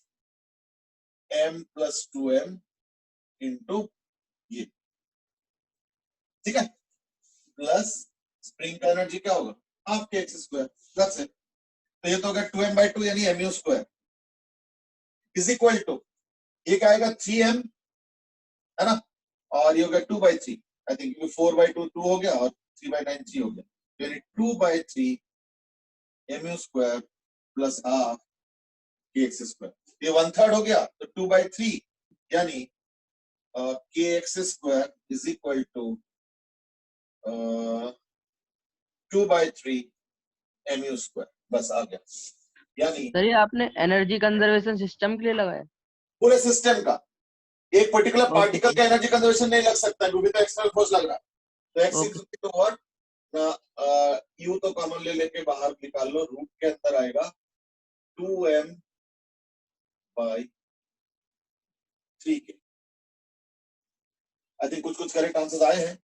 m plus 2m into ये, ठीक है, प्लस स्प्रिंग का एनर्जी क्या होगा, हाफ के एक्स स्क्वायर, दैट्स इट। तो ये तो हो गया 2m/2 यानी mu square is equal to, ये क्या आएगा 3m, है ना, और ये हो गया 2/3, आई थिंक 4/2 2 हो गया और 3/9 3 हो गया, यानी 2/3 mu स्क्वायर प्लस हाफ के एक्स स्क्वायर, ये 1/3 हो गया, तो 2/3 यानी के x square is equal to 2/3 mu square, बस आ गया। यानी सर ये आपने एनर्जी कंजर्वेशन सिस्टम के लिए लगाया? पूरे सिस्टम का, एक पर्टिकुलर Okay. पार्टिकल का एनर्जी कंजर्वेशन नहीं लग सकता क्योंकि तो एक्सटर्नल फोर्स लग रहा है। तो x Okay. Is to what, u तो कॉमन ले लेके बाहर निकाल लो, रूट के अंदर आएगा 2m/3k। आई थिंक कुछ करेक्ट आंसर्स आए हैं।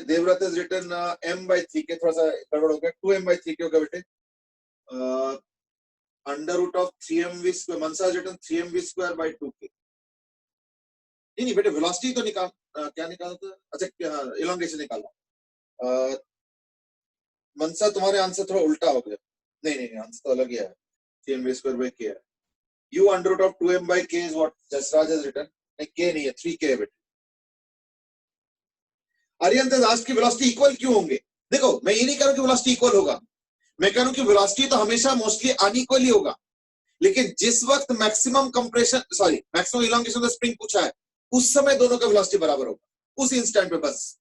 देवव्रत इज रिटन m/3k, थोड़ा सा गड़बड़ हो गया, 2m/3k हो गया बेटे। Under root of 3mv square, Mansa written 3mv square by 2k। नहीं बेटे वेलोसिटी तो निकाल, क्या निकाला था, अच्छा इलोंगेशन निकालना। मनसा तुम्हारे आंसर थोड़ा उल्टा हो गया, नहीं आंसर तो अलग ही है, 3mv स्क्वायर बाय k है। u under root of 2m/k is what Jasraj has written, नहीं k नहीं है, 3k है बेटे। आर्यन has asked कि वेलोसिटी इक्वल क्यों होंगे। देखो मैं ये नहीं कह रहा कि वेलोसिटी इक्वल होगा, मैं कह रहा हूं कि वेलोसिटी तो हमेशा मोस्टली अनइक्वल ही होगा, लेकिन जिस वक्त maximum compression maximum elongation of spring पूछा है उस समय दोनों का वेलोसिटी बराबर होगा, उस इंस्टेंट पे बस।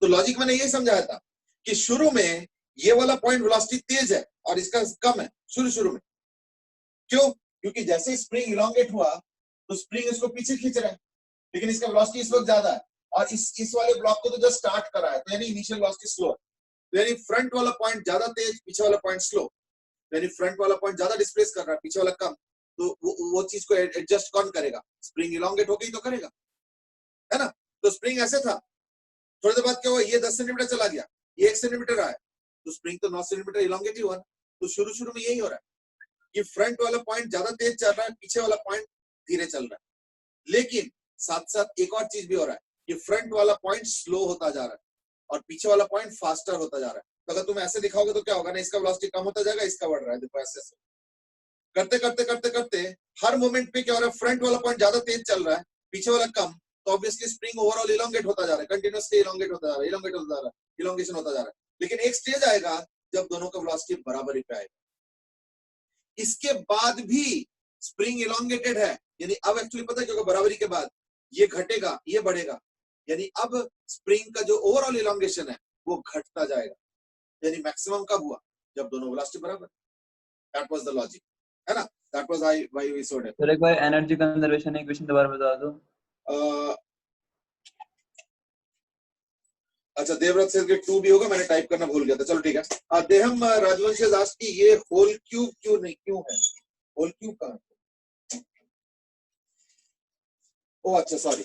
तो लॉजिक मैंने ये समझाया था कि शुरू में ये वाला पॉइंट वेलोसिटी तेज है और इसका कम है शुरू में। क्यों? क्योंकि जैसे स्प्रिंग इलोंगेट हुआ तो स्प्रिंग इसको पीछे खींच रहा है, लेकिन इसका वेलोसिटी इस वक्त ज्यादा है और इस वाले ब्लॉक को तो जस्ट स्टार्ट करा है, तो यानी इनिशियल वेलोसिटी स्लो है, तो यानी फ्रंट वाला पॉइंट ज्यादा तेज, पीछे वाला पॉइंट स्लो, यानी फ्रंट वाला पॉइंट ज्यादा डिस्प्लेस कर रहा है, पीछे वाला कम, तो वो चीज को एडजस्ट कौन करेगा, स्प्रिंग इलोंगेट हो गई तो करेगा, है ना। तो स्प्रिंग ऐसे था, थोड़ी देर बाद क्या हुआ, ये 10 सेंटीमीटर चला गया, ये 1 सेंटीमीटर आया, तो स्प्रिंग तो 9 सेंटीमीटर इलोंगेट ही हुआ। तो शुरू में यही हो रहा है कि फ्रंट वाला पॉइंट ज्यादा तेज चल रहा है, पीछे वाला पॉइंट धीरे चल रहा है। लेकिन साथ साथ एक और चीज भी हो रहा है कि फ्रंट वाला पॉइंट स्लो होता जा रहा है और पीछे वाला पॉइंट फास्टर होता जा रहा है। तो अगर तुम ऐसे दिखाओगे तो क्या होगा ना, इसका वेलोसिटी कम होता जाएगा, इसका बढ़ रहा है, देखो ऐसे करते हर मोमेंट पे क्या हो रहा है, फ्रंट वाला पॉइंट ज्यादा तेज चल रहा है, पीछे वाला कम, तो ऑब्वियसली स्प्रिंग ओवरऑल इलोंगेट होता जा रहा है, कंटिन्यूअसली इलोंगेट होता जा रहा है, इलोंगेशन होता जा रहा है। लेकिन एक स्टेज आएगा जब दोनों का वेलोसिटी बराबरी पे आएगा, इसके बाद भी स्प्रिंग इलोंगेटेड है, यानी अब एक्चुअली पता है क्योंकि बराबरी के बाद ये घटेगा ये बढ़ेगा, यानी अब स्प्रिंग का जो ओवरऑल इलोंगेशन है वो घटता जाएगा, यानी मैक्सिमम कब हुआ, जब दोनों वेलोसिटी बराबर। दैट वाज द लॉजिक, है ना, that was why we solved it. Sir एक बार एनर्जी कंजर्वेशन इक्वेशन दोबारा बता दो। अच्छा देवव्रत से 2 भी होगा, मैंने टाइप करना भूल गया था, चलो ठीक है। देहम राजवंश से आस्क कि ये होल क्यूब क्यों नहीं, क्यों है होल क्यूब कहां है? ओ अच्छा सॉरी,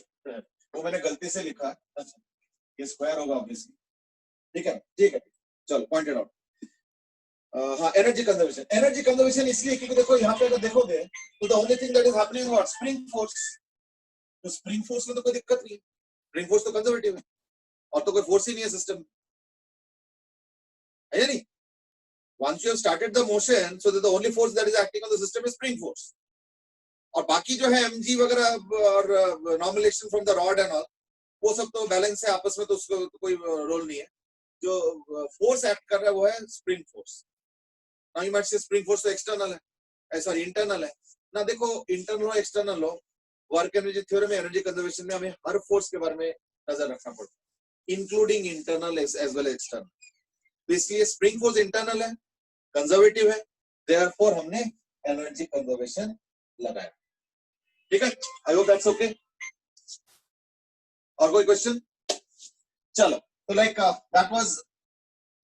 वो मैंने गलती से लिखा है, अच्छा ये स्क्वायर होगा ऑब्वियसली, ठीक है चलो पॉइंटेड आउट। हाँ एनर्जी कंजर्वेशन इसलिए क्योंकि देखो यहाँ पे अगर देखोगे तो the only thing that is happening what, spring force. तो स्प्रिंग फोर्स में तो कोई दिक्कत नहीं है, स्प्रिंग फोर्स तो कंजर्वेटिव है और तो कोई फोर्स ही नहीं है सिस्टम, है या नहीं। Once you have started the motion, so that the only force that is acting on the system is spring force. और बाकी जो है mg वगैरह और normal action from the rod and all, वो सब तो बैलेंस है आपस में, तो उसको तो कोई रोल नहीं है। जो फोर्स एक्ट कर रहा है वो है spring force. Now you might say spring force तो एक्सटर्नल है, सॉरी इंटरनल है ना। देखो इंटरनल हो एक्सटर्नल हो, वर्क एनर्जी थ्योरी में एनर्जी कंजर्वेशन में हमें हर फोर्स के बारे में नजर रखना पड़ता है, including internal as well as external. इसलिए स्प्रिंग फोर्स इंटरनल है, कंजर्वेटिव है, देयरफॉर हमने एनर्जी कंजर्वेशन लगाया, ठीक है। I hope that's okay. और कोई क्वेश्चन? चलो तो लाइक दैट वाज,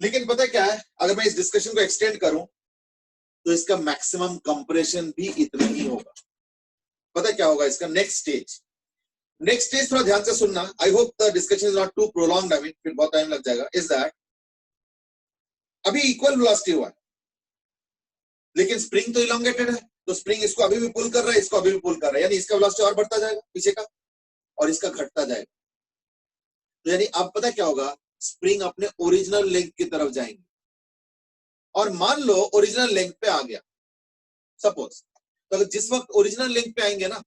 लेकिन पता है क्या है, अगर मैं इस डिस्कशन को एक्सटेंड करूं तो इसका मैक्सिमम कंप्रेशन भी इतना ही होगा। पता है क्या होगा इसका नेक्स्ट स्टेज थोड़ा ध्यान से सुनना, I hope the discussion is not too prolonged, I mean फिर बहुत टाइम लग जाएगा। इज दैट अभी इक्वल वेलोसिटी हुआ है लेकिन स्प्रिंग तो इलोंगेटेड है, तो स्प्रिंग इसको अभी भी पुल कर रहा है, इसको अभी भी पुल कर रहा है, यानी इसका वेलोसिटी और बढ़ता जाएगा पीछे का और इसका घटता जाएगा। तो यानी अब पता क्या होगा, स्प्रिंग अपने ओरिजिनल लेंथ की तरफ जाएंगे और मान लो ओरिजिनल लेंथ पे आ गया सपोज, तो अगर जिस वक्त ओरिजिनल लेंथ पे आएंगे ना,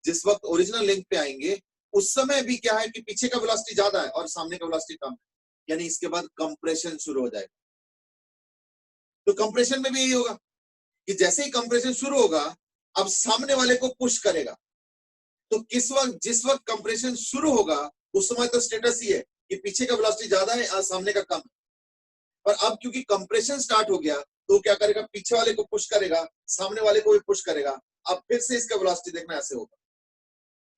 जिस वक्त ओरिजिनल लेंथ पे आएंगे उस समय भी क्या है कि पीछे का वेलोसिटी ज्यादा है और सामने का वेलोसिटी कम है, यानी इसके बाद कंप्रेशन शुरू हो जाएगा। तो कंप्रेशन में भी यही होगा कि जैसे ही कंप्रेशन शुरू होगा अब सामने वाले को पुश करेगा। तो किस वक्त, जिस वक्त कंप्रेशन शुरू होगा उस समय तो स्टेटस ही है कि पीछे का वेलोसिटी ज्यादा है और सामने का कम है, पर अब क्योंकि कंप्रेशन स्टार्ट हो गया तो क्या करेगा, पीछे वाले को पुश करेगा, सामने वाले को भी पुश करेगा। अब फिर से इसका वेलोसिटी देखना ऐसे होगा,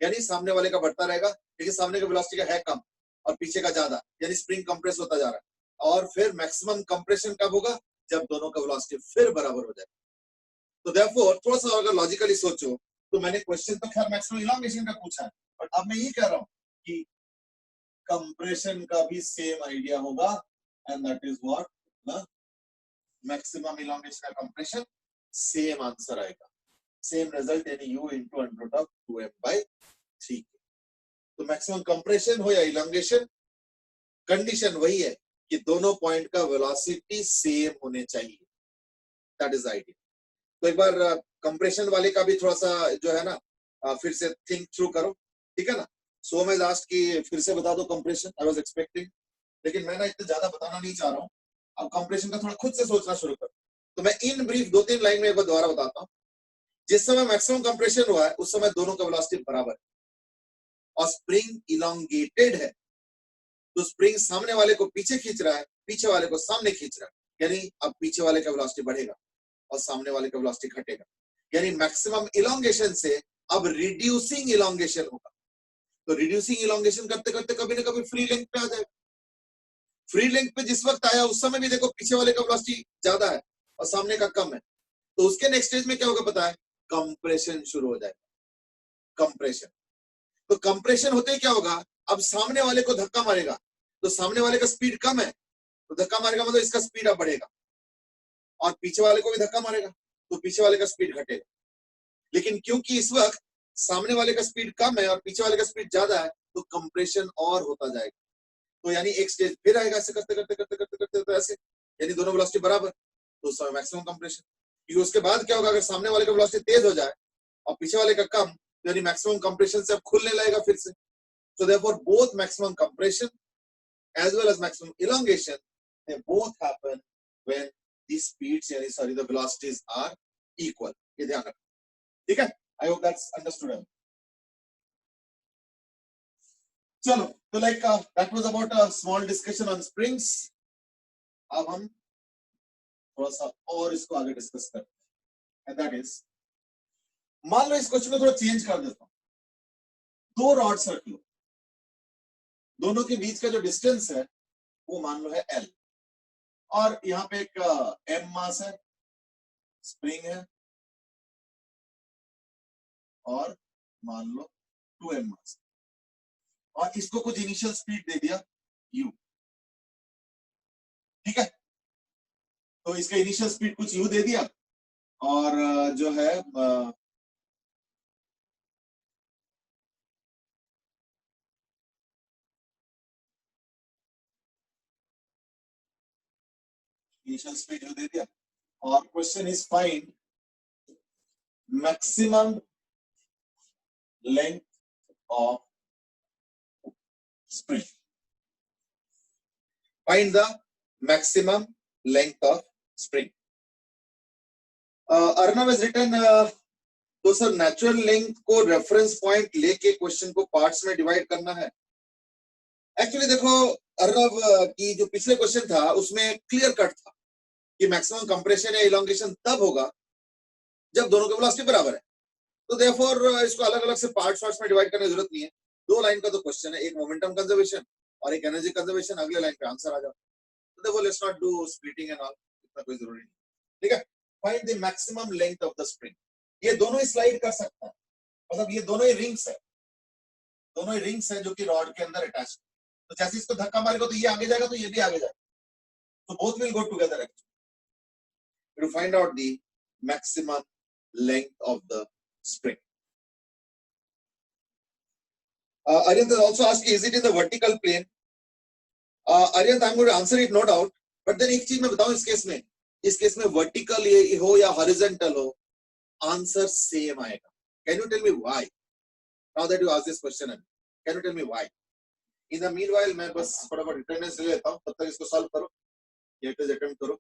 यानी सामने वाले का बढ़ता रहेगा लेकिन सामने का वेलोसिटी का है कम और पीछे का ज्यादा, यानी स्प्रिंग कंप्रेस होता जा रहा है। और फिर मैक्सिमम कंप्रेशन कब होगा, जब दोनों का वेलोसिटी फिर बराबर हो जाए। तो देयरफॉर थोड़ा सा अगर लॉजिकली सोचो तो मैंने क्वेश्चन तो खैर मैक्सिमम इलॉन्गेशन का पूछा है, बट अब मैं ये कह रहा हूं कि कंप्रेशन का भी सेम आइडिया होगा and that is what maximum elongation का कंप्रेशन सेम आंसर आएगा, सेम रिजल्ट यानी u into under root of 2m by 3। तो मैक्सिमम कंप्रेशन हो या इलॉन्गेशन, कंडीशन वही है कि दोनों पॉइंट का वेलोसिटी सेम होने चाहिए, दैट इज आइडिया। तो एक बार कंप्रेशन वाले का भी थोड़ा सा जो है ना फिर से थिंक थ्रू करो, ठीक है ना। सो मैं लास्ट की फिर से बता दो कंप्रेशन, आई वाज एक्सपेक्टिंग, लेकिन मैं ना इतना ज्यादा बताना नहीं चाह रहा हूँ। अब कंप्रेशन का थोड़ा खुद से सोचना शुरू करो। तो मैं इन ब्रीफ 2-3 लाइन में एक बार दोबारा बताता हूँ। जिस समय मैक्सिमम कंप्रेशन हुआ है उस समय दोनों का वेलोसिटी बराबर है और स्प्रिंग इलॉन्गेटेड है, तो स्प्रिंग सामने वाले को पीछे खींच रहा है, पीछे वाले को सामने खींच रहा है, यानी अब पीछे वाले का वेलोसिटी बढ़ेगा और सामने वाले का वेलोसिटी घटेगा, यानी मैक्सिमम इलॉन्गेशन से अब रिड्यूसिंग इलॉन्गेशन होगा। तो रिड्यूसिंग इलॉन्गेशन करते करते कभी ना कभी फ्री लेंथ पे आ जाएगा। फ्री लेंथ पे जिस वक्त आया उस समय भी देखो पीछे वाले का वेलोसिटी ज्यादा है और सामने का कम है, तो उसके नेक्स्ट स्टेज में क्या होगा पता है, कंप्रेशन शुरू हो जाएगा। कंप्रेशन, तो कंप्रेशन होते ही क्या होगा, अब सामने वाले को धक्का मारेगा, तो सामने वाले का स्पीड कम है तो धक्का मारेगा मतलब इसका स्पीड अब बढ़ेगा, और पीछे वाले को भी धक्का मारेगा तो पीछे वाले का स्पीड घटेगा। लेकिन क्योंकि इस वक्त सामने वाले का स्पीड कम है और पीछे वाले का स्पीड ज्यादा है तो कंप्रेशन और होता जाएगा। तो यानी एक स्टेज फिर आएगा, ऐसे करते करते करते करते करते तो ऐसे, यानी दोनों वेलोसिटी बराबर, तो उस समय मैक्सिमम कंप्रेशन। क्योंकि उसके बाद क्या होगा, अगर सामने वाले का वेलोसिटी तेज हो जाए और पीछे वाले का कम, तो यानी मैक्सिमम कंप्रेशन से अब खुलने लगेगा फिर से। So therefore both maximum compression as well as maximum elongation, they both happen when the speeds यानी sorry the velocities are equal। ये ध्यान रखना, ठीक है। I hope that's understood। चलो, तो like that was about a small discussion on springs। अब हम थोड़ा सा और इसको आगे डिस्कस करते हैं, and that is, मान लो इस क्वेश्चन को थोड़ा चेंज कर देता हूं। 2 रॉड्स रख लो, दोनों के बीच का जो डिस्टेंस है वो मान लो है L, और यहाँ पे एक M मास है, स्प्रिंग है, और मान लो 2M मास, और इसको कुछ इनिशियल स्पीड दे दिया U, ठीक है। तो इसका इनिशियल स्पीड कुछ U दे दिया, और जो है इनिशियल स्पीड U दे दिया, और question is find maximum length of spring, find the maximum length of spring। Arnav has written तो सर नेचुरल लेंथ को रेफरेंस पॉइंट लेके क्वेश्चन को पार्ट्स में डिवाइड करना है। एक्चुअली देखो अर्नव की जो पिछले क्वेश्चन था उसमें क्लियर कट था कि मैक्सिमम कंप्रेशन या इलॉन्गेशन तब होगा जब दोनों के वेलोसिटी बराबर है। तो देयरफॉर इसको अलग अलग से पार्ट्स में डिवाइड करने की जरूरत नहीं है। 2 लाइन का तो क्वेश्चन है, एक मोमेंटम कंजर्वेशन और एक एनर्जी कंजर्वेशन, अगले लाइन पे आंसर आ जाता है। तो देखो let's not do splitting and all, इतना कोई जरूरी नहीं, ठीक है। Find the maximum length of the spring. ये दोनों ही स्लाइड कर सकता है, मतलब ये दोनों ही रिंग्स है, दोनों ही रिंग्स है जो कि रॉड के अंदर अटैच है। तो जैसे इसको धक्का मारेगा तो ये आगे जाएगा तो ये भी आगे जाएगा, तो both will go together actually to find out the maximum length of the spring. Aryant has also asked, is it in the vertical plane? Aryant, I'm going to answer it, no doubt. But then एक चीज मैं बताऊं इस case में vertical ये हो या horizontal हो, answer same आएगा. Can you tell me why? Now that you ask this question, can you tell me why? In the meanwhile, मैं बस फटाफट attendance ले लेता हूं, तब तक इसको solve करो. ये टेस्ट attempt करो.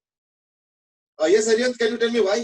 Yes, Aryant, can you tell me why?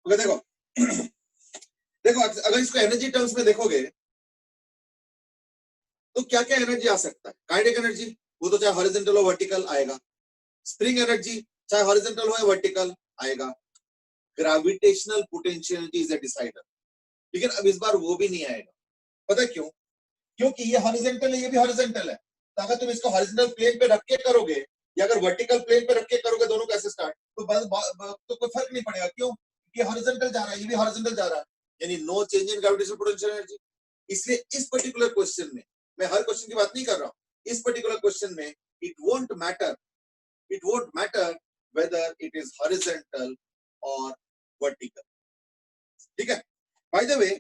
Okay, देखो देखो अगर इसको एनर्जी टर्म्स में देखोगे तो क्या क्या एनर्जी आ सकता है. काइनेटिक एनर्जी वो तो चाहे हॉरिजॉन्टल हो वर्टिकल आएगा. स्प्रिंग एनर्जी चाहे हॉरिजॉन्टल हो या वर्टिकल आएगा. Gravitational potentiality is a decider. लेकिन अब इस बार वो भी नहीं आएगा. पता है क्यों? क्योंकि ये हॉरिजॉन्टल है, ये भी हॉरिजॉन्टल है. तो अगर तुम इसको हॉरिजॉन्टल प्लेन पे रख के करोगे या अगर वर्टिकल प्लेन पे रख के करोगे, दोनों कैसे स्टार्ट, तो कोई फर्क नहीं पड़ेगा. क्यों? ये हॉरिजॉन्टल जा रहा है, ये भी हॉरिजॉन्टल जा रहा है, यानी no change in gravitational potential energy. इसलिए इस पर्टिकुलर क्वेश्चन में, मैं हर क्वेश्चन की बात नहीं कर रहा हूं, इस पर्टिकुलर क्वेश्चन में it won't matter whether it is horizontal और वर्टिकल. ठीक है. बाय द वे,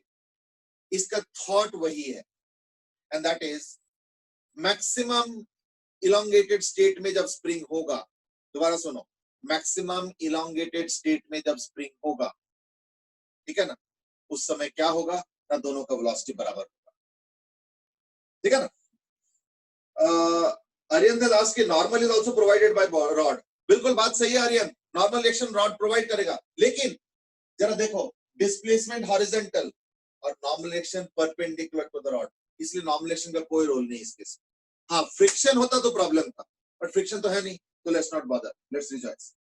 इसका थॉट वही है, and that is maximum elongated state में जब स्प्रिंग होगा, दोबारा सुनो, मैक्सिमम इलोंगेटेड स्टेट में जब स्प्रिंग होगा, ठीक है ना, उस समय क्या होगा ना, दोनों का वेलोसिटी बराबर होगा. ठीक है ना. आर्यन ने लास्ट के normal is also provided by rod. बिल्कुल बात सही है Aryan, normal reaction rod provide करेगा. लेकिन जरा देखो, डिस्प्लेसमेंट हॉरिजॉन्टल और normal reaction perpendicular to the rod, इसलिए नॉर्मल रिएक्शन का कोई रोल नहीं इस केस. हाँ, फ्रिक्शन होता तो प्रॉब्लम था, बट फ्रिक्शन तो है नहीं, तो let's not bother, let's rejoice.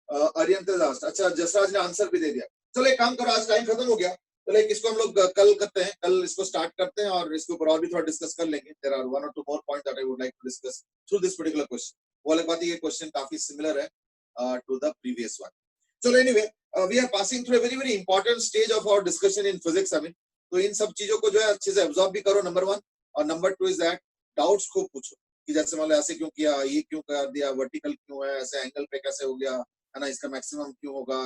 Aryan ने लास्ट, अच्छा जसराज ने आंसर भी दे दिया. चलो एक काम करो, आज टाइम खत्म हो गया, चलो एक इसको हम लोग कल करते हैं, कल इसको स्टार्ट करते हैं और इसके ऊपर और भी थोड़ा डिस्कस कर लेंगे. देयर आर वन और two more point that I would like to discuss through this particular question. वो अलग बात है, ये क्वेश्चन काफी सिमिलर है टू द प्रीवियस वन. चलो anyway, we are passing through a very very important stage of our discussion in physics. I mean, तो इन सब चीजों को जो है अच्छे से एब्जॉर्ब भी करो, नंबर वन. और number two is that doubts को पूछो कि जैसे मान लो ऐसे क्यों किया, ये क्यों कर दिया, वर्टिकल क्यों है, ऐसे एंगल पे कैसे हो गया, है ना, इसका मैक्सिमम क्यों होगा,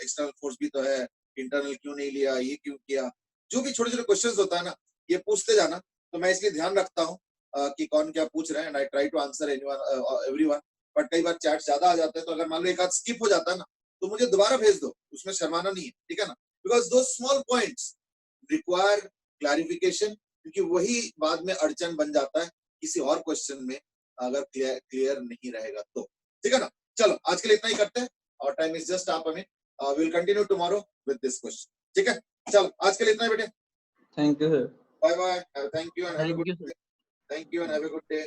एक्सटर्नल फोर्स भी तो है, इंटरनल क्यों नहीं लिया, ये क्यों किया. जो भी छोटे छोटे क्वेश्चंस होता है ना, ये पूछते जाना. तो मैं इसलिए ध्यान रखता हूँ कि कौन क्या पूछ रहे हैं, and I try to answer everyone. But कई बार चैट ज्यादा आ जाते हैं, तो अगर मान लो एक आध स्किप हो जाता है ना, तो मुझे दोबारा भेज दो, उसमें शर्माना नहीं है. ठीक है ना. बिकॉज दो स्मॉल पॉइंट्स रिक्वायर क्लैरिफिकेशन, क्योंकि वही बाद में अड़चन बन जाता है किसी और क्वेश्चन में अगर क्लियर नहीं रहेगा तो. ठीक है ना. चलो आज के लिए इतना ही करते हैं, और time is just up. We will continue tomorrow with this question. ठीक है. चलो आज के लिए इतना ही बेटे. Thank you sir. Bye bye. Thank you and have a thank good you day. Thank you and have a good day.